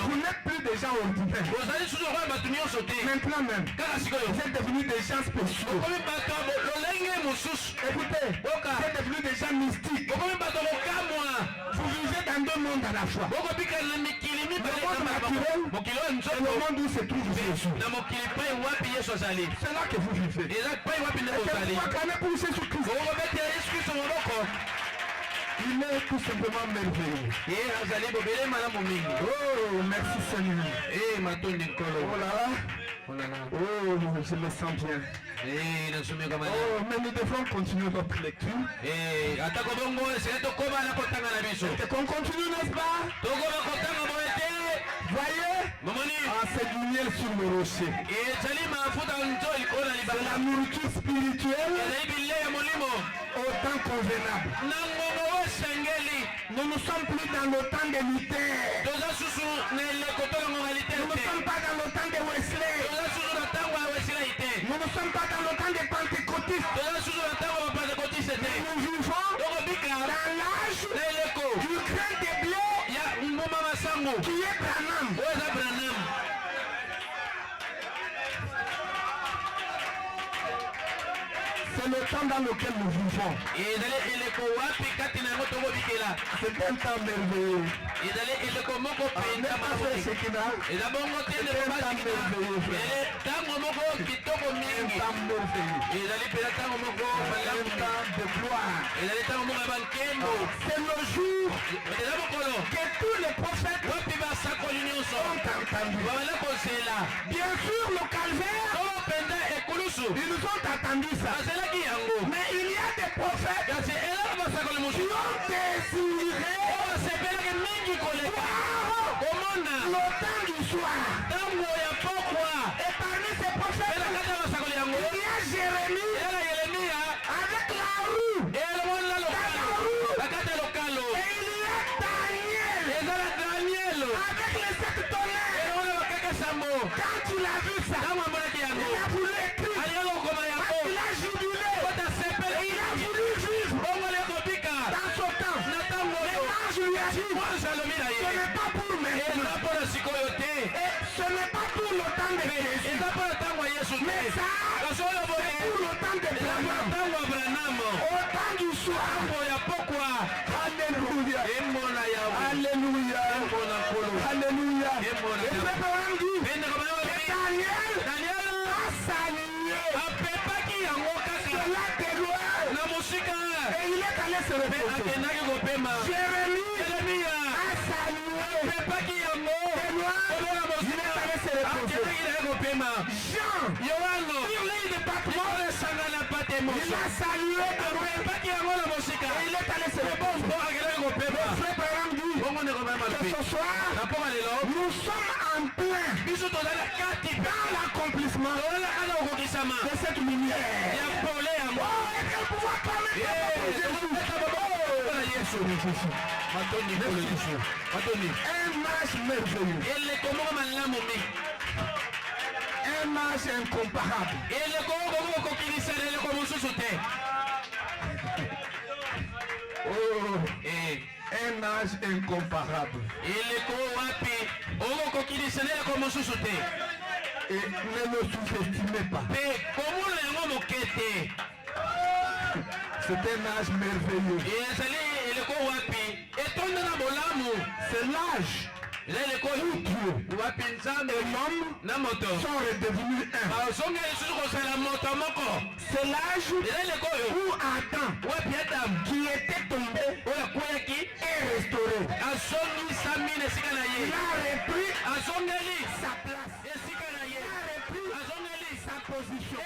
Vous n'êtes plus des gens ordinaires. Maintenant même, vous êtes devenus des gens spéciaux. Écoutez, vous êtes devenus des gens mystiques. Vous vivez dans deux mondes à la fois. Le monde naturel et le monde où se trouve Jésus. C'est là que vous vivez. Et que vous acclamez pour Jésus-Christ. Il est tout simplement merveilleux. Oh, merci Seigneur. Oh là là. Oh, je me sens bien. Oh, mais nous devons continuer notre lecture. Et qu'on continue, n'est-ce pas? Voyez, c'est du miel sur le rocher. C'est la nourriture spirituelle au temps convenable. Nous ne sommes plus dans le temps de Luther. Nous ne sommes pas dans le temps de Wesley. Nous ne sommes pas dans le temps des pentecôtistes. Nous vivons dans l'âge du grain de blé qui est Branham. C'est le temps dans lequel nous vivons. C'est un temps merveilleux. C'est le jour que tous les prophètes ont entendu. Bien sûr, le calvaire, ils nous ont entendu ça. Mais il y a des prophètes qui ont désiré le temps du soir. Et parmi ces prophètes, il y a Jérémie avec la roue. Et il y a Daniel avec les 7 tonnerres. Quand tu l'as vu ça, il a voulu écrire. Il a jubilé. Il a voulu vivre dans son temps. n'est pas pour maintenant. Ce n'est pas pour le temps de Jésus. Mais ça, c'est pour le temps de Branham. Au temps du soir. Alléluia. Alléluia. Alléluia. Et frère Branham dit que Daniel a salué cela de loin. Et il est allé se reposer. Jérémie a salué de loin. Il est allé se reposer. Jean, sur l'île de Patmos, il a salué de loin. Et il est allé se reposer. Frère Branham dit que ce soir, nous sommes en plein dans l'accomplissement de cette lumière. Oh, et quel pouvoir permet Jésus. Un match merveilleux. Un match incomparable. Oh, un match incomparable. Et ne le sous-estimez pas. C'est un âge merveilleux. C'est l'âge où Dieu et l'homme sont redevenus un. C'est l'âge où Adam, qui était tombé, est restauré. Il a repris sa place. Il a repris sa position.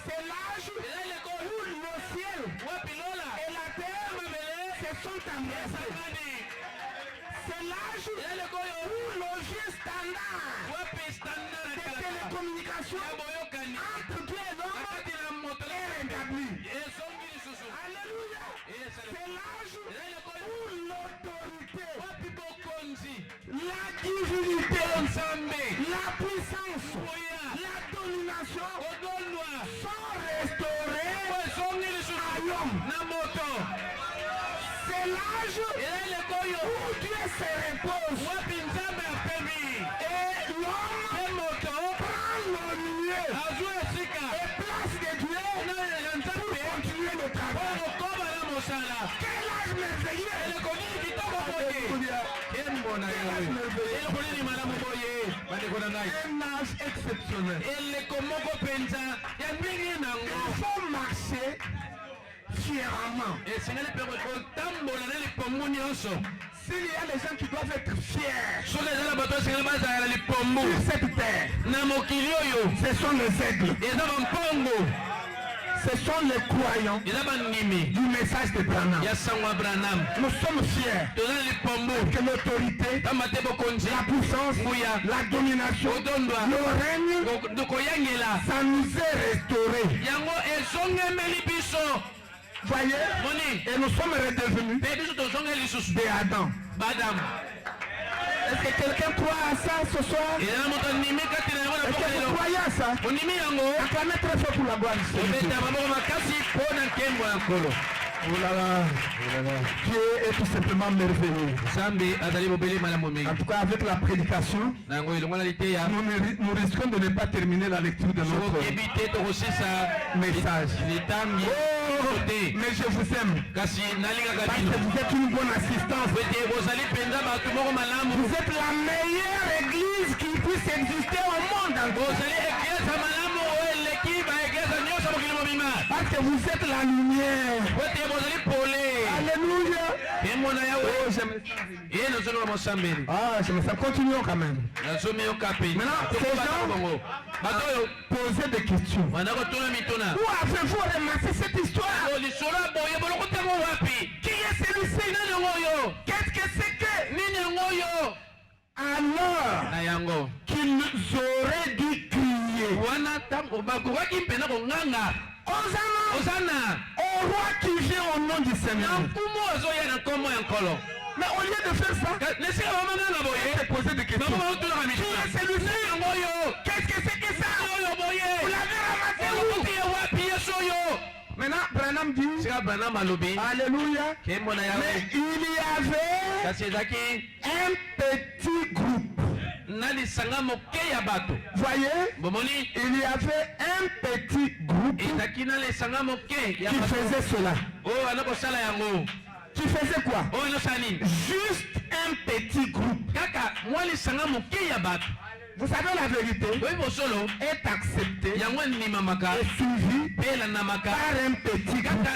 C'est l'âge où le ciel et la terre se sont embrassés. C'est l'âge où le jeu standard des télécommunications entre Dieu et l'homme est rétabli. Alléluia. C'est l'âge où l'autorité, la divinité, la puissance, la domination sont restaurées à l'homme. C'est l'âge où Dieu se repose et l'homme prend le milieu et place de Dieu pour continuer le travail. Quel âge merveilleux! Un âge exceptionnel. Il faut marcher fièrement. S'il y a des gens qui doivent être fiers sur cette terre, ce sont les aigles. Ce sont les croyants du message de Branham. Nous sommes fiers que l'autorité, la puissance, la domination, le règne, ça nous est restauré. Voyez, et nous sommes redevenus des Adam. Est-ce que quelqu'un croit à ça ce soir? Est-ce que vous croyez à ça? Acclamez très fort pour la gloire du Seigneur. Oh là là, Dieu est tout simplement merveilleux. En tout cas, avec la prédication, nous risquons de ne pas terminer la lecture de notre message. Oh, mais je vous aime. Parce que vous êtes une bonne assistance. Vous êtes la meilleure église qui puisse exister au monde. Parce que vous êtes la lumière. Alléluia. Oh, je me sens. Continuons quand même. Maintenant, ces gens posaient des questions. Où avez-vous ramassé cette histoire? Qui est celui-ci? Qu'est-ce que c'est que? Alors qu'ils auraient dû crier. Hosanna au roi qui vient au nom du Seigneur. Mais au lieu de faire ça, ils se posaient des questions. Qui est celui-ci? Qu'est-ce que c'est que ça? Vous l'avez ramassé où? Maintenant, Branham dit, alléluia, mais il y avait un petit groupe. Voyez, il y avait un petit groupe qui faisait cela. Qui faisait quoi? Juste un petit groupe. Vous savez la vérité est acceptée et suivie par un petit groupe.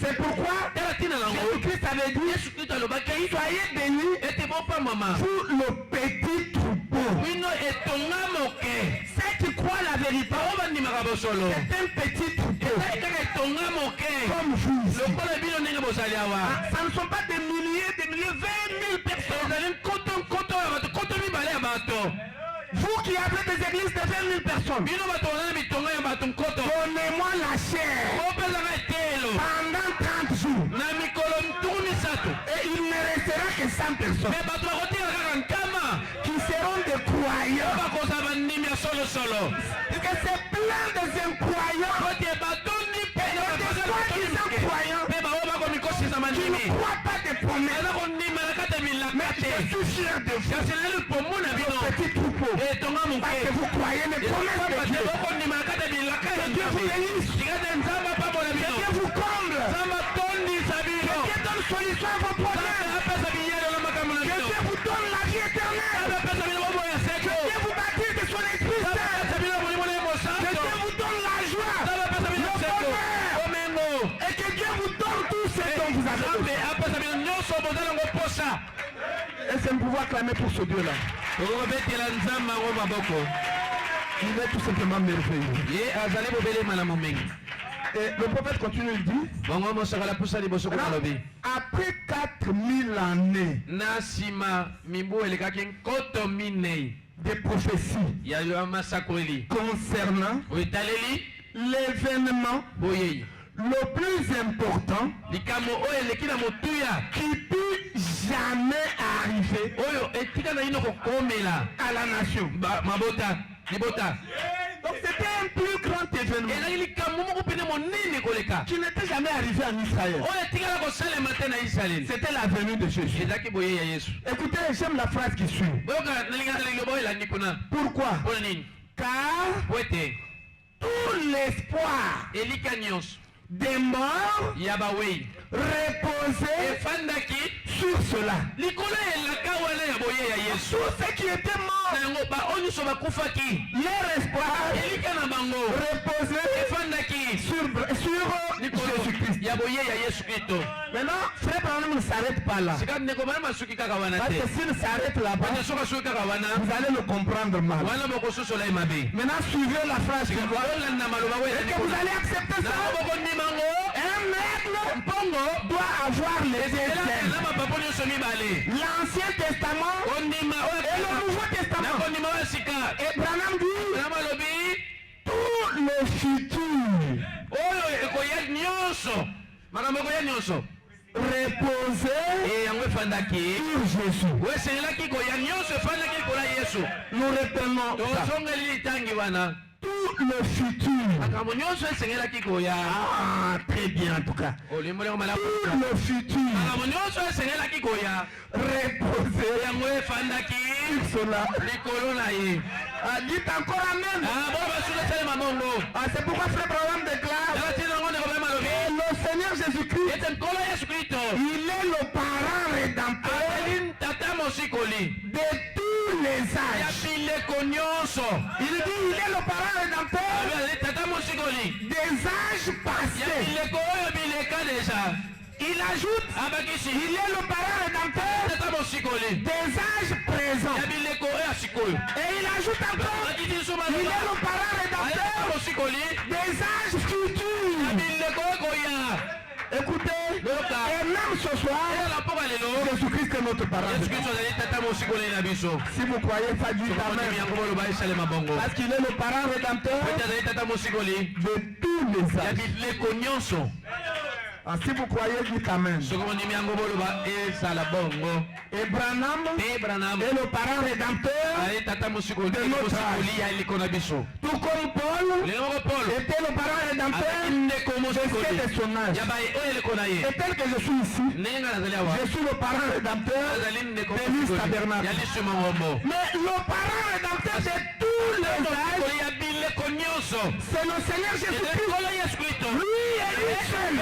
C'est pourquoi Jésus-Christ avait dit, soyez bénis pour le petit troupeau. Ceux qui croient la vérité, c'est un petit troupeau comme vous. Ça ne sont pas des milliers, 20 000 personnes. Vous qui avez des églises de 20 000 personnes, donnez-moi la chair pendant 30 jours. Et il ne restera que 100 personnes qui seront des croyants. Parce que c'est plein de incroyants, des soi-disant croyants qui ne croient pas des promesses. Mais je suis fier de vous, le petit troupeau, parce que vous croyez les promesses de Dieu. Que Dieu vous bénisse, que Dieu vous comble, que Dieu donne solution à vos problèmes, que Dieu vous donne la vie éternelle, que Dieu vous baptise de son Esprit Saint, que Dieu vous donne la joie, le bonheur, et que Dieu vous donne tout ce dont vous avez besoin. Est-ce que vous pouvez acclamer pour ce Dieu-là? Il est tout simplement merveilleux. Et le prophète continue, il dit, après 4000 années de prophéties concernant l'événement le plus important qui peut jamais arriver à la nation. Donc c'était un plus grand événement qui n'était jamais arrivé en Israël. C'était la venue de Jésus. Écoutez, j'aime la phrase qui suit. Pourquoi? Car tout l'espoir des morts reposaient sur cela. Tous ceux qui étaient morts, leur espoir reposait sur Jésus-Christ. Maintenant, frère Branham ne s'arrête pas là. Parce que s'il s'arrête là-bas, vous allez le comprendre mal. Maintenant, suivez la phrase qui doit. Est-ce que vous allez accepter ça? Un maître doit avoir les deux thèmes. L'Ancien Testament et le Nouveau Testament. Et Branham dit tout le futur reposer sur Jésus. Nous reprenons ça. Tout le futur. Ah, très bien en tout cas. Tout le futur. Reposer sur cela. Dites encore amen. C'est pourquoi frère Branham déclare que le Seigneur Jésus-Christ, il est le parent rédempteur de tous les âges. Il dit il est le parent rédempteur des âges passés. Il ajoute, il est le parent rédempteur des âges présents. Et il ajoute encore, il est le parent rédempteur des âges futurs. Écoutez, et même ce soir, Jésus-Christ est notre parent. Si vous croyez ça, dites amen. Parce qu'il est le parent rédempteur de tous les âges. Si vous croyez, dites Amen. Et Branham est le parent rédempteur de notre âge. Tout comme Paul était le parent rédempteur de son âge. Et tel que je suis ici, je suis le parent rédempteur de l'Église tabernacle. Mais le parent rédempteur de tous les âges, c'est le Seigneur Jésus-Christ. Lui et lui seul.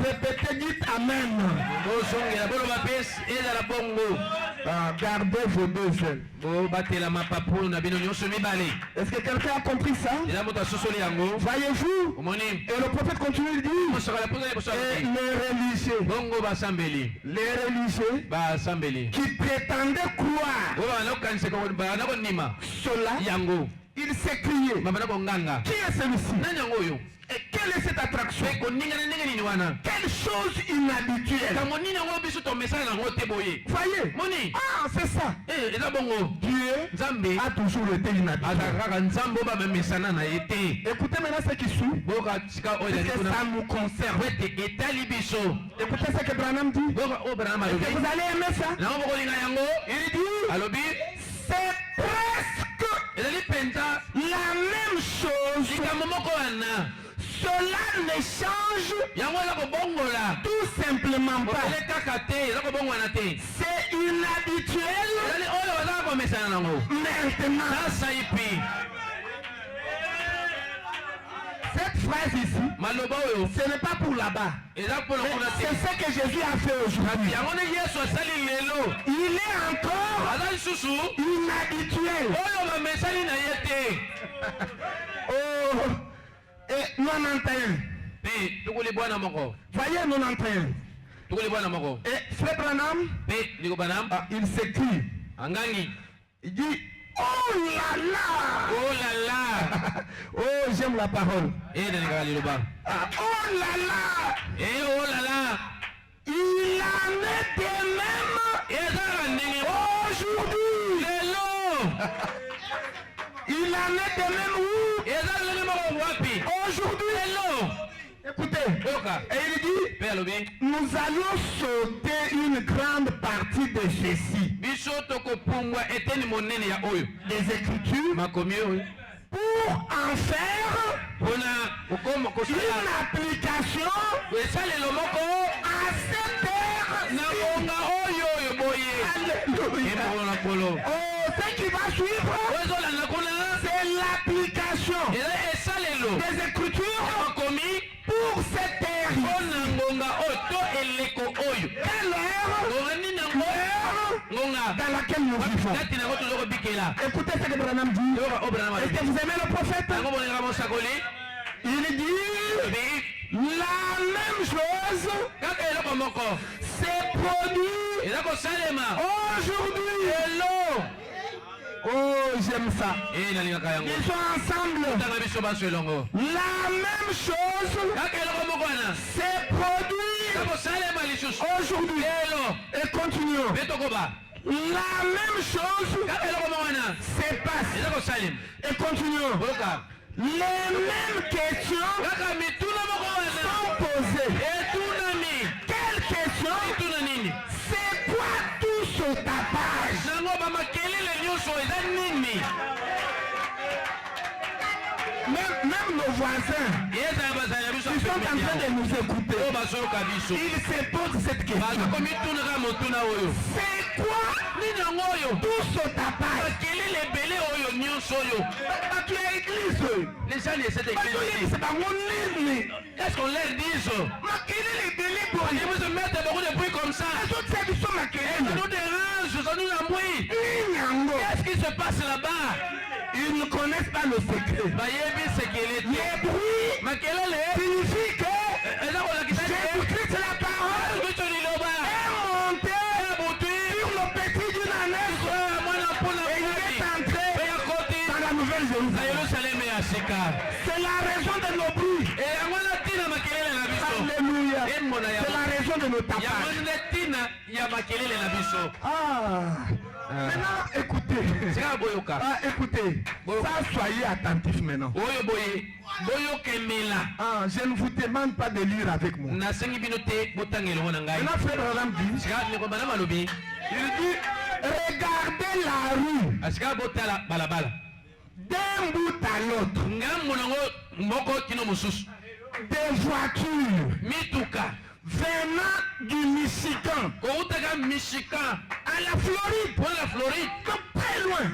Répétez, dites Amen. Gardez vos deux ailes. Est-ce que quelqu'un a compris ça? Voyez-vous? Et le prophète continue de dire, et les religieux qui prétendaient croire cela, ils s'écriaient, qui est celui-ci? Et quelle est cette attraction? Quelle chose inhabituelle. Voyez? Ah, c'est ça. Dieu a toujours été inhabituel. Écoutez maintenant ce qui suit. Parce que ça nous concerne. Écoutez ce que Branham dit. Est-ce que vous allez aimer ça? Il dit, c'est presque la même chose. Cela ne change tout simplement pas. C'est inhabituel. Maintenant, cette phrase ici, ce n'est pas pour là-bas. C'est ce que Jésus a fait aujourd'hui. Il est encore inhabituel. Oh. Et 91. Voyez 91. Et Frère Branham, il s'écrie. Il dit, oh là là. Oh là là. Oh, j'aime la parole. Oh là là. Et oh là là. Il en est de même aujourd'hui. Il en est de même où? Aujourd'hui. Écoutez. Et il dit, nous allons sauter une grande partie de ceci. Des Écritures. Pour en faire une application à cette terre. Oh, ce qui va suivre, c'est l'application des Écritures pour cette terre. Quelle heure dans laquelle nous vivons. Écoutez ce que Branham dit. Est-ce que vous aimez le prophète? Il dit la même chose c'est produit aujourd'hui. Oh, j'aime ça. Ils sont ensemble. La même chose c'est produit aujourd'hui. Et continuons. La même chose se passe. Et continuons. Les mêmes questions sont posées. Quelle question? C'est quoi tout ce tapage? Même nos voisins, ils sont en train de nous écouter. Ils se posent cette question. C'est quoi tout ce tapage? Tu es église. Les gens de cette église, qu'est-ce qu'on leur dit? Ils vous mettent beaucoup de bruit comme ça. Ça nous dérange, ça nous ennuie. Qu'est-ce qui se passe là-bas? Ils ne connaissent pas le secret. Les bruits signifient que Jésus-Christ la parole est monté sur le petit d'une année et il est entré dans la nouvelle Jérusalem. C'est la raison de nos bruits. Alléluia. C'est la raison de nos tapages. Maintenant, écoutez. écoutez, ça soyez attentifs maintenant. Je ne vous demande pas de lire avec moi. Maintenant, frère Branham dit, il dit, regardez la rue d'un bout à l'autre. Des voitures venant du Michigan à la Floride, comme très loin,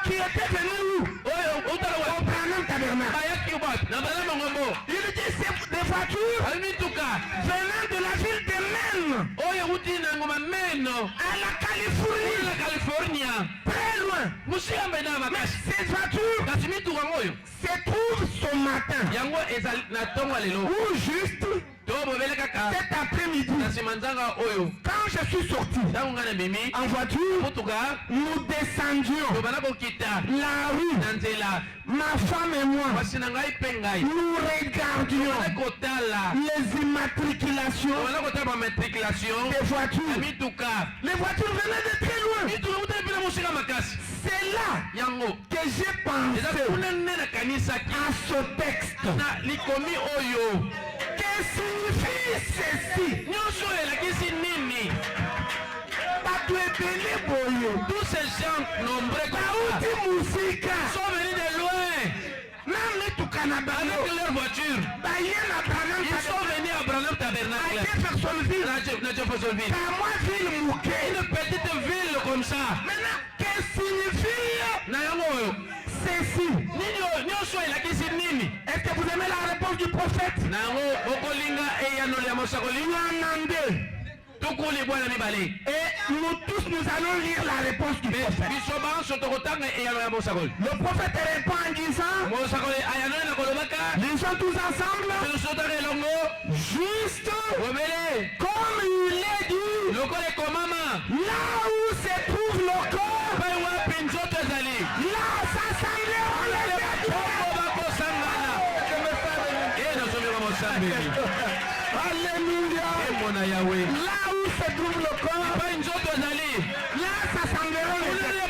qui était venu où? Au Branham Tabernacle. Il dit c'est des voitures venant de la ville de Maine à la Californie, très loin. Mais ces voitures se trouvent ce matin ou juste cet après-midi. Quand je suis sorti en voiture, nous descendions la rue. Ma femme et moi, nous regardions les immatriculations des voitures. Les voitures venaient de très loin. C'est là que j'ai pensé à ce texte. Que signifie ceci? Tous ces gens nombreux sont venus de loin avec leur voiture. Ils sont venus à Branham Tabernacle. Une petite ville comme ça. Maintenant, que signifie ceci? Est-ce que vous aimez la réponse du prophète? Et nous tous nous allons lire la réponse du prophète. Le prophète répond en disant, lisons tous ensemble, juste comme il est dit, là où se trouve le corps, là s'assembleront les bêtes. Alléluia. Là où se trouve le corps, là s'assembleront les bêtes.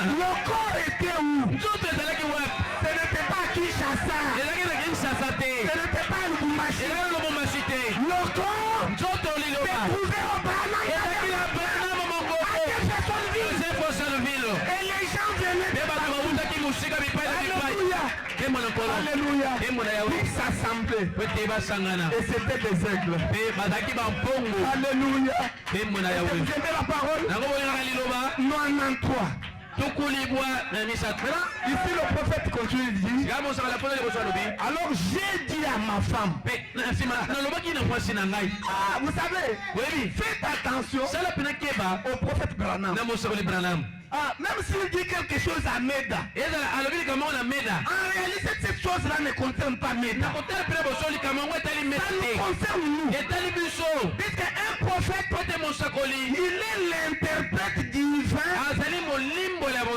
Le corps était où? Ce n'était pas Kinshasa. Ce n'était pas Lubumbashi. Le corps se trouvait au Branham. Et les gens venaient de Alléluia. Ils s'assemblaient. Et c'était des aigles. Alléluia. Vous aimez la parole? 93. Ici le prophète continue de dire, alors j'ai dit à ma femme, vous savez, faites attention au prophète Branham. Même s'il dit quelque chose à Meda, en réalité cette chose-là ne concerne pas Meda. Ça nous concerne nous. Puisqu'un prophète, il est l'interprète divin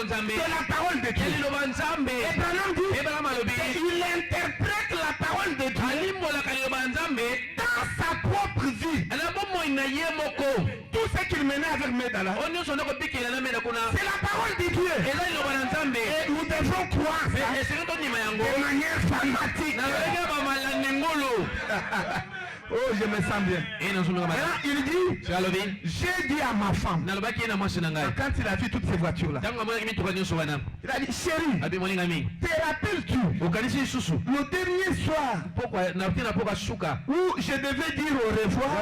de la parole de Dieu. Et Branham dit, il interprète la parole de Dieu dans sa propre vie. Tout ce qu'il menait avec Meda là, c'est la parole de Dieu. Et nous devons croire ça de manière fanatique. Oh, je me sens bien. Maintenant, il dit, j'ai dit à ma femme, quand il a vu toutes ces voitures-là, il a dit, chérie, te rappelles-tu le dernier soir où je devais dire au revoir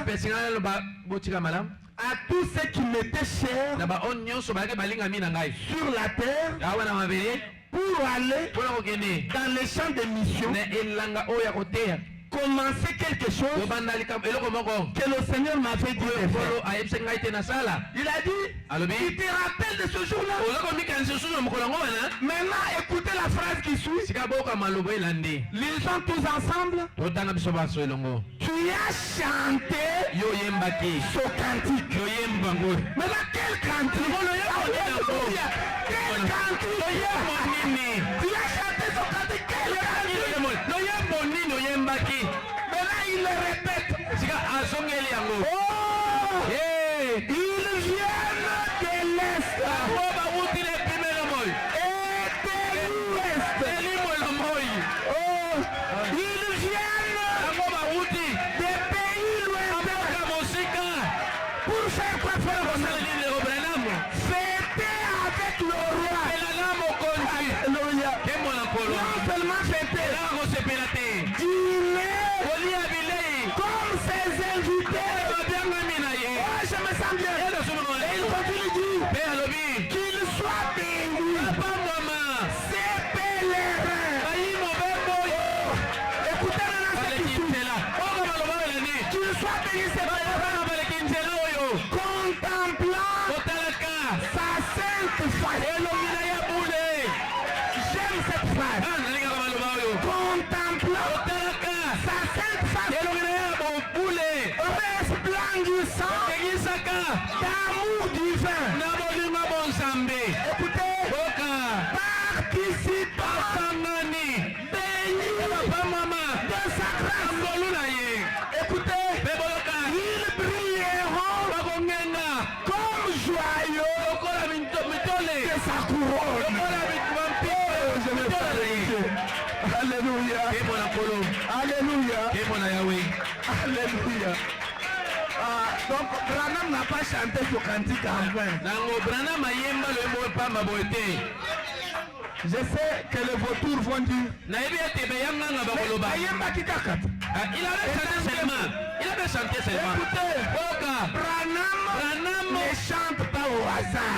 à tous ceux qui m'étaient chers sur la terre pour aller dans les champs de mission, commencer quelque chose que le Seigneur m'avait dit de faire. Il a dit, il te rappelle de ce jour-là. Maintenant, écoutez la phrase qui suit. Lisons tous ensemble. Tu as chanté ce cantique. Maintenant, quel cantique? Quel cantique? Tu as chanté ce cantique. Quel cantique? Mais là il le répète. Oh, ils viennent de l'Est. Ils viennent des pays lointains pour faire quoi faire fêter avec le roi. Alléluia. Non seulement fêter, dîner comme ses invités. Oh, je me sens bien. Et il continue de dire qu'il soit béni. Ses pèlerins. Écoutez maintenant ce qui suit. Qu'il soit béni ses pèlerins. Contemplant sa sainte face. J'aime cette phrase. Contemplant sa sainte face. Resplendissant d'amour divin. Écoutez, participant béni de sa grâce. Écoutez, ils brilleront comme joyaux de sa couronne. Alléluia. Alléluia. Alléluia. Donc Branham n'a pas chanté ce cantique en vain. Je sais que les vautours vont dire. Il avait chanté seulement. Écoutez, Branham ne chante pas au hasard.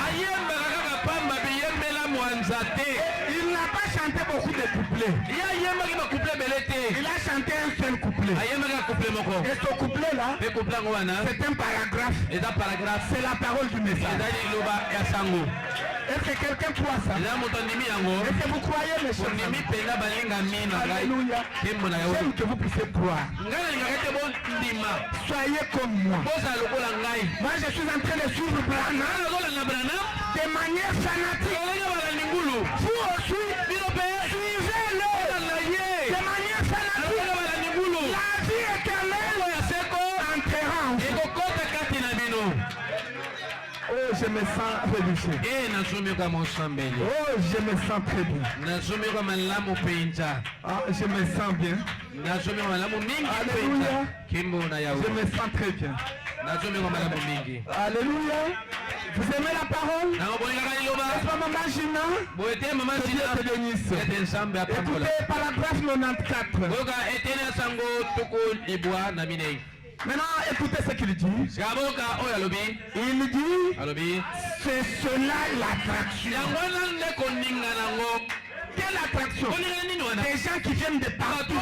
Il n'a pas chanté beaucoup de couplets. Il a chanté un seul couplet. Et ce couplet-là, c'est un paragraphe. C'est la parole du message. Est-ce que quelqu'un croit ça? Est-ce que vous croyez mes chers? Alléluia. J'aime que vous puissiez croire. Soyez comme moi. Moi je suis en train de suivre Branham de manière fanatique. Vous aussi, suivez-le de manière fanatique. La vie éternelle entrera en vous. Oh, je me sens réjouis. Oh, je me sens très bien. Ah, je me sens bien. Alléluia. Je me sens très bien. Alléluia. Vous aimez la parole? N'est-ce pas maman Gina? Que Dieu te bénisse. Écoutez, paragraphe 94. Maintenant, écoutez ce qu'il dit. Il dit, c'est cela l'attraction. Quelle attraction? Des gens qui viennent de partout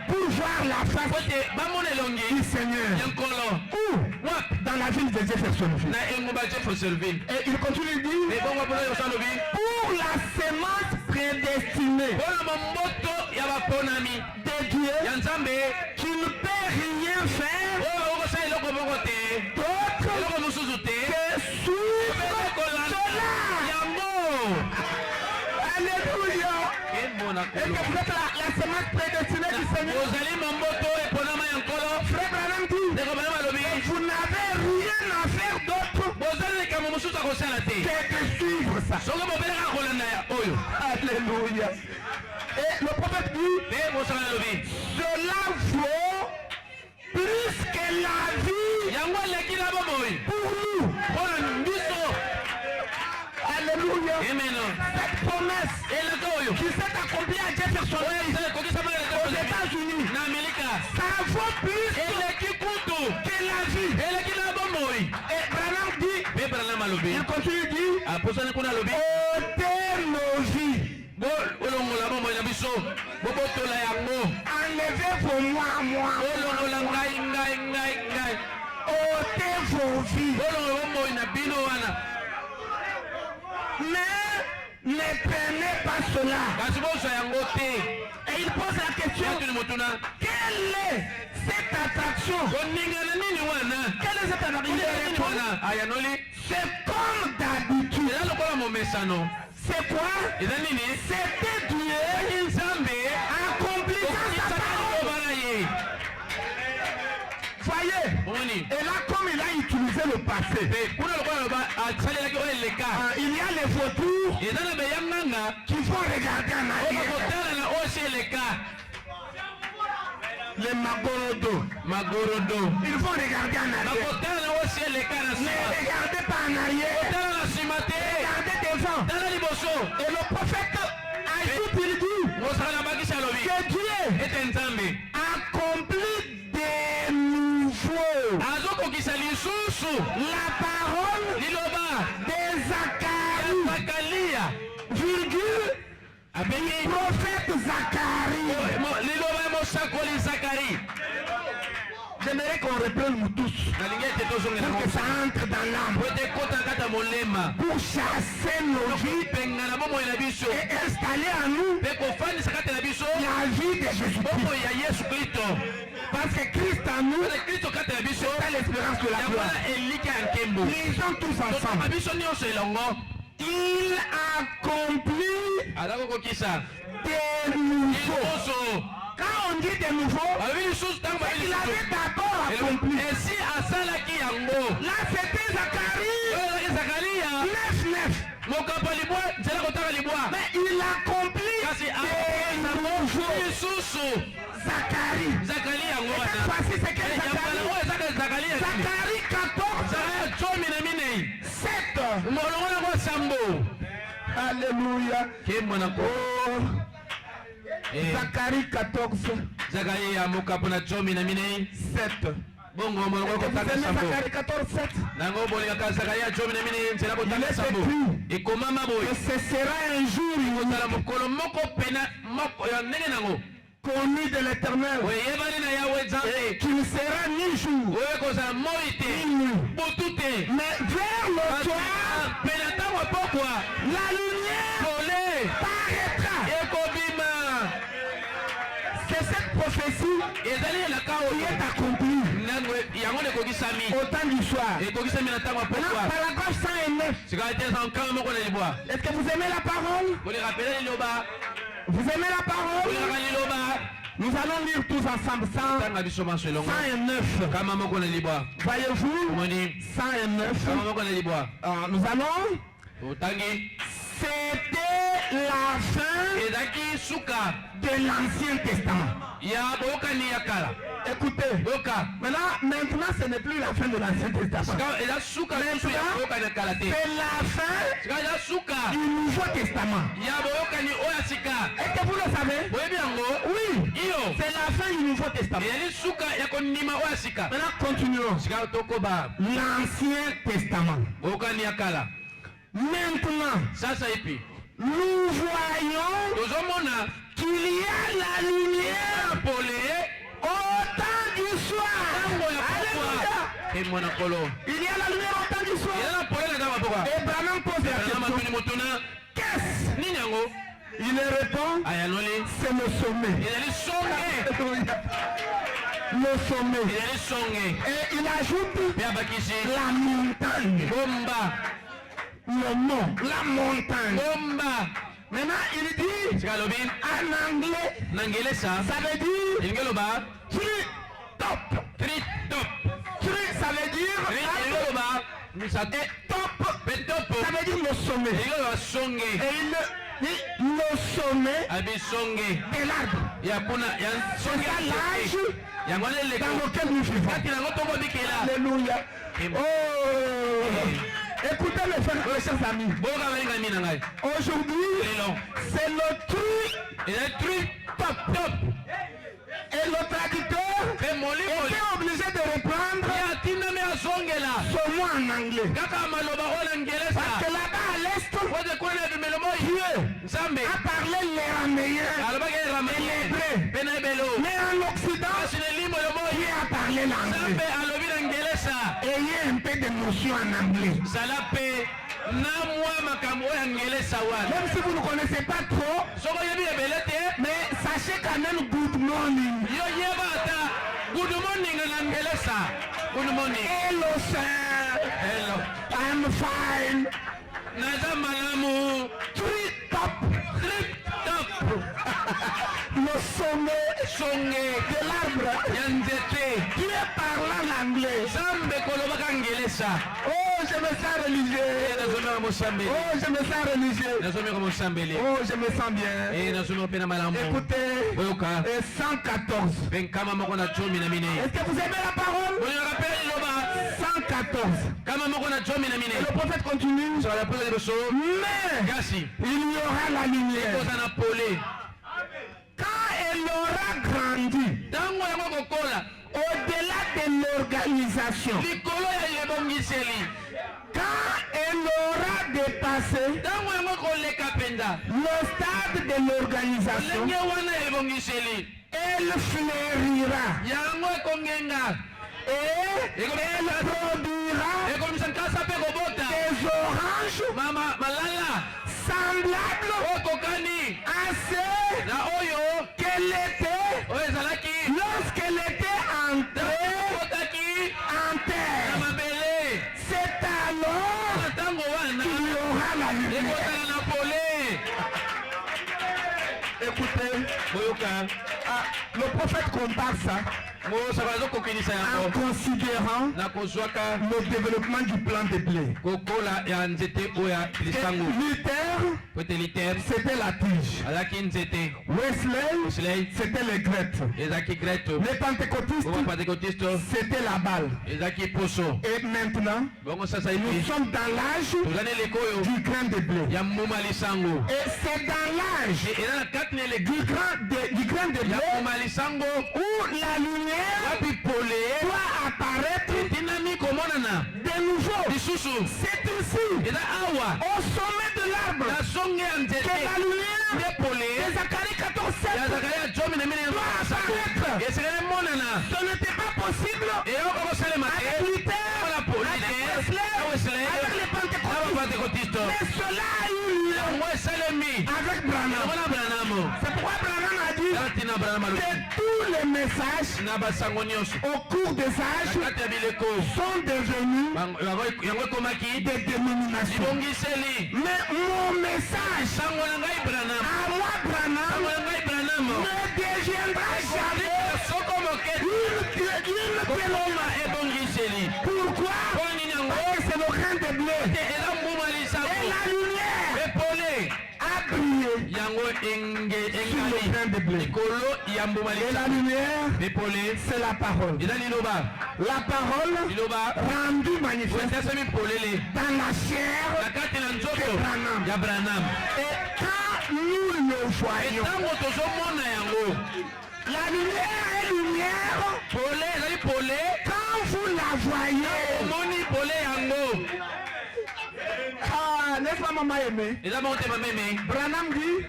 pour voir la face du Seigneur. Où? Dans la ville de Jeffersonville. Et il continue de dire, pour la semence prédestinée de Dieu qui ne peut rien faire d'autre que suivre cela. Alléluia. Et que vous êtes la semence prédestinée du Seigneur. Frère Branham dit, vous n'avez rien à faire d'autre que de suivre ça. Alléluia. Et le prophète dit, cela vaut plus que la vie pour nous. Alléluia. Cette promesse qui s'est accomplie à Jeffersonville aux États-Unis, ça vaut plus que la vie. Et Branham dit, il continue de dire, ôtez nos vies. Enlevez vos moi à moi. Ôtez vos vies. Mais ne prenez pas cela. Et il pose la question, quelle est cette attraction? Quelle est cette attraction? C'est comme d'habitude. C'est quoi? C'était Dieu accomplissant sa parole. Voyez, et là comme il a utilisé c'est le passé. Il y a les vautours qui vont regarder en arrière. Les magorodo. Ils vont regarder en arrière. Ne regardez pas en arrière. Regardez devant. Et le prophète ajoute, il dit que Dieu accomplit des nouveaux. La parole de Zacharie, virgule, prophète Zacharie. J'aimerais qu'on reprenne nous tous pour que ça entre dans l'âme, pour chasser nos vies et installer en nous la vie de Jésus-Christ. Parce que Christ en nous, c'est l'espérance de la gloire. Lisons tous ensemble. Il accomplit des nouveaux. Quand on dit des nouveaux, il avait d'abord accompli. Là, c'était Zacharie 9:9. Mais il accomplit des nouveaux. Zacharie. Cette fois-ci, c'est quel Zacharie? Zacharie 14. 7. Alléluia. Zacharie 14. 7. Bongo Zacharie 14:7. Et ce sera un jour connu de l'Éternel, et qui ne sera ni jour ni nuit. Mais vers le soir, la lumière paraîtra. C'est cette prophétie qui est accomplie au temps du soir. Paragraphe 109. Est-ce que vous aimez la parole? Vous aimez la parole? Nous allons lire tous ensemble 109. Voyez-vous? 109. Nous allons. C'était la fin de l'Ancien Testament. Écoutez, maintenant ce n'est plus la fin de l'Ancien Testament. C'est la fin du Nouveau Testament. Est-ce que vous le savez? Oui, c'est la fin du Nouveau Testament. Maintenant continuons. L'Ancien Testament. Maintenant, nous voyons qu'il y a la lumière au temps du soir. Alléluia. Il y a la lumière au temps du soir. Et Branham pose la question. Qu'est-ce? Il répond, c'est le sommet. Le sommet. Et il ajoute la montagne. Le nom, la montagne. Maintenant, il dit en anglais, ça veut dire tree top. Ça veut dire top. Ça veut dire le sommet. Et le sommet de l'arbre. C'est ça l'âge dans lequel nous vivons. Alléluia. Écoutez mes frères et chers amis. Aujourd'hui, c'est le truc top. Et le traducteur était obligé de reprendre ce mot en anglais. Parce que là-bas à l'est, Dieu a parlé l'araméen et l'hébreu. Mais en Occident, Dieu a parlé l'anglais. Ayez un peu de notion en anglais. Même si vous ne connaissez pas trop, mais sachez quand même good morning. Good morning. Hello sir. Hello. I'm fine. Trip top. le sommet de l'arbre. Tu es parlant l'anglais. Oh, je me sens religieux. Oh, je me sens religieux. Oh, je me sens bien. Écoutez, 114. Est-ce que vous aimez la parole? 114. Et le prophète continue. Mais il y aura la lumière. Quand elle aura grandi, au-delà de l'organisation, quand elle aura dépassé le stade de l'organisation, elle fleurira et elle produira des oranges semblables à ceux qu'elle était lorsqu'elle était entrée en terre. C'est alors qu'il y aura la lumière. Écoutez, le prophète compare ça en considérant le développement du plan de blé. Luther, c'était la tige. Wesley, c'était les grettes. Les pentecôtistes, c'était la balle. Et maintenant, nous sommes dans l'âge du grain de blé. Et c'est dans l'âge du grain de blé où la lumière doit apparaître de nouveau. C'est ici, au sommet de l'arbre, que la lumière de Zacharie 14:7 doit apparaître. Ce n'était pas possible avec Luther, avec Wesley, avec les pentecôtistes. Mais cela a eu lieu avec Branham. C'est pourquoi Branham a dit que tous les messages au cours des âges sont devenus des dénominations. Mais mon message à moi Branham ne deviendra jamais une théologie. Pourquoi? Parce que c'est le grain de blé. Et la lumière a brillé sur le grain de blé. Et la lumière, c'est la parole. La parole rendue manifeste dans la chair de Branham. Et quand nous le voyons, la lumière est lumière. Quand vous la voyez, n'est-ce pas maman aimée? Branham dit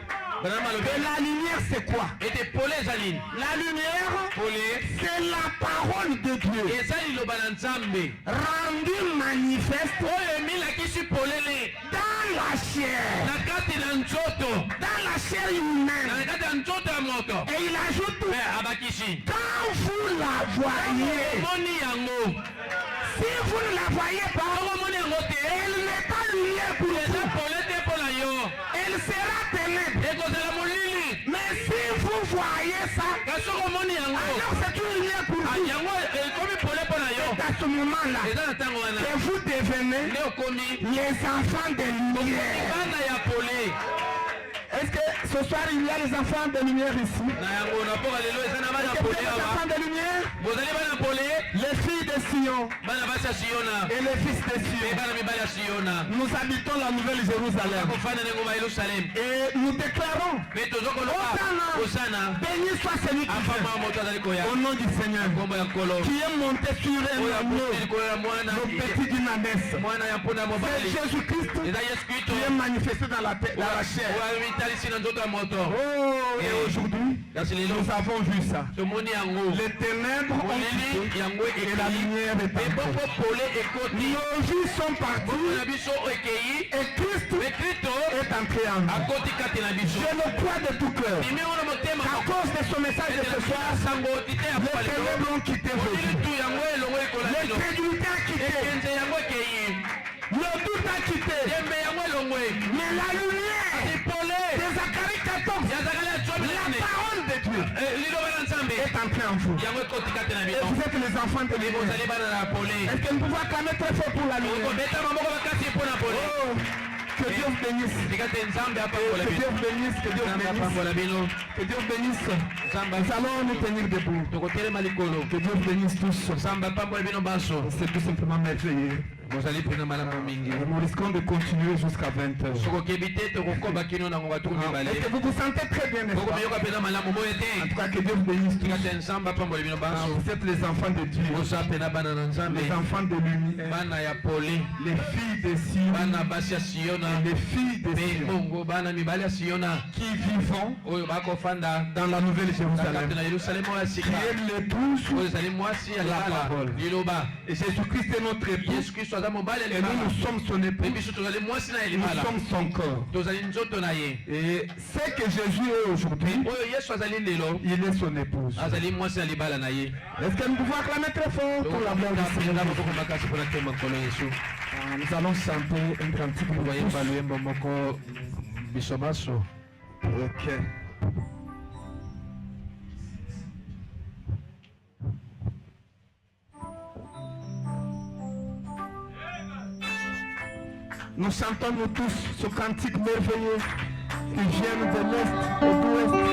que la lumière c'est quoi? La lumière c'est la parole de Dieu rendue manifeste dans la chair humaine. Et il ajoute, quand vous la voyez, si vous ne la voyez pas, elle n'est pas lumière pour vous. Elle sera ténèbre. Mais si vous voyez ça, alors c'est une lumière pour vous. C'est à ce moment-là que vous devenez les enfants de lumière. Est-ce que ce soir il y a les enfants de lumière ici? Est-ce que vous êtes les enfants de lumière? Les filles de Sion et les fils de Sion. Nous habitons la Nouvelle Jérusalem. Et nous déclarons Hosanna, béni soit celui qui vient au nom du Seigneur, qui est monté sur un agneau, le petit d'une ânesse. C'est Jésus-Christ qui est manifesté dans la chair. Oh, et aujourd'hui, nous avons vu ça. Les ténèbres ont quitté et la lumière est entrée. Nos vies sont parties et Christ est entré en nous. Je le crois de tout cœur. À cause de son message de ce soir, les ténèbres ont quitté Jésus. L'incrédulité a quitté. Le doute a quitté. Mais la lumière de Zacharie 14, la parole de est entré en vous. Et vous êtes les enfants de lumière. Est-ce que nous pouvons acclamer très fort pour la lumière? Oh, que Dieu vous bénisse. Que Dieu vous bénisse. Que Dieu vous bénisse. Que Dieu vous bénisse. Nous allons nous tenir debout. Que Dieu vous bénisse tous. C'est tout simplement merveilleux. Nous risquons de continuer jusqu'à 20h. Est-ce que vous vous sentez très bien, n'est-ce pas? En tout cas, que Dieu vous bénisse tous. Vous êtes les enfants de Dieu. Les enfants de lumière. Les filles de Sion. Les filles de Sion. Qui vivons dans la nouvelle Jérusalem. Qui est l'épouse de la parole. Et Jésus-Christ est notre épouse. Et nous sommes son époux. Nous sommes son corps. Et ce que Jésus est aujourd'hui, il est son épouse. Est-ce que nous pouvons acclamer très fort pour la gloire du Seigneur? Nous allons chanter un cantique pour tous. Ok. Nous chantons nous tous ce cantique merveilleux qui vient de l'Est et de l'Ouest.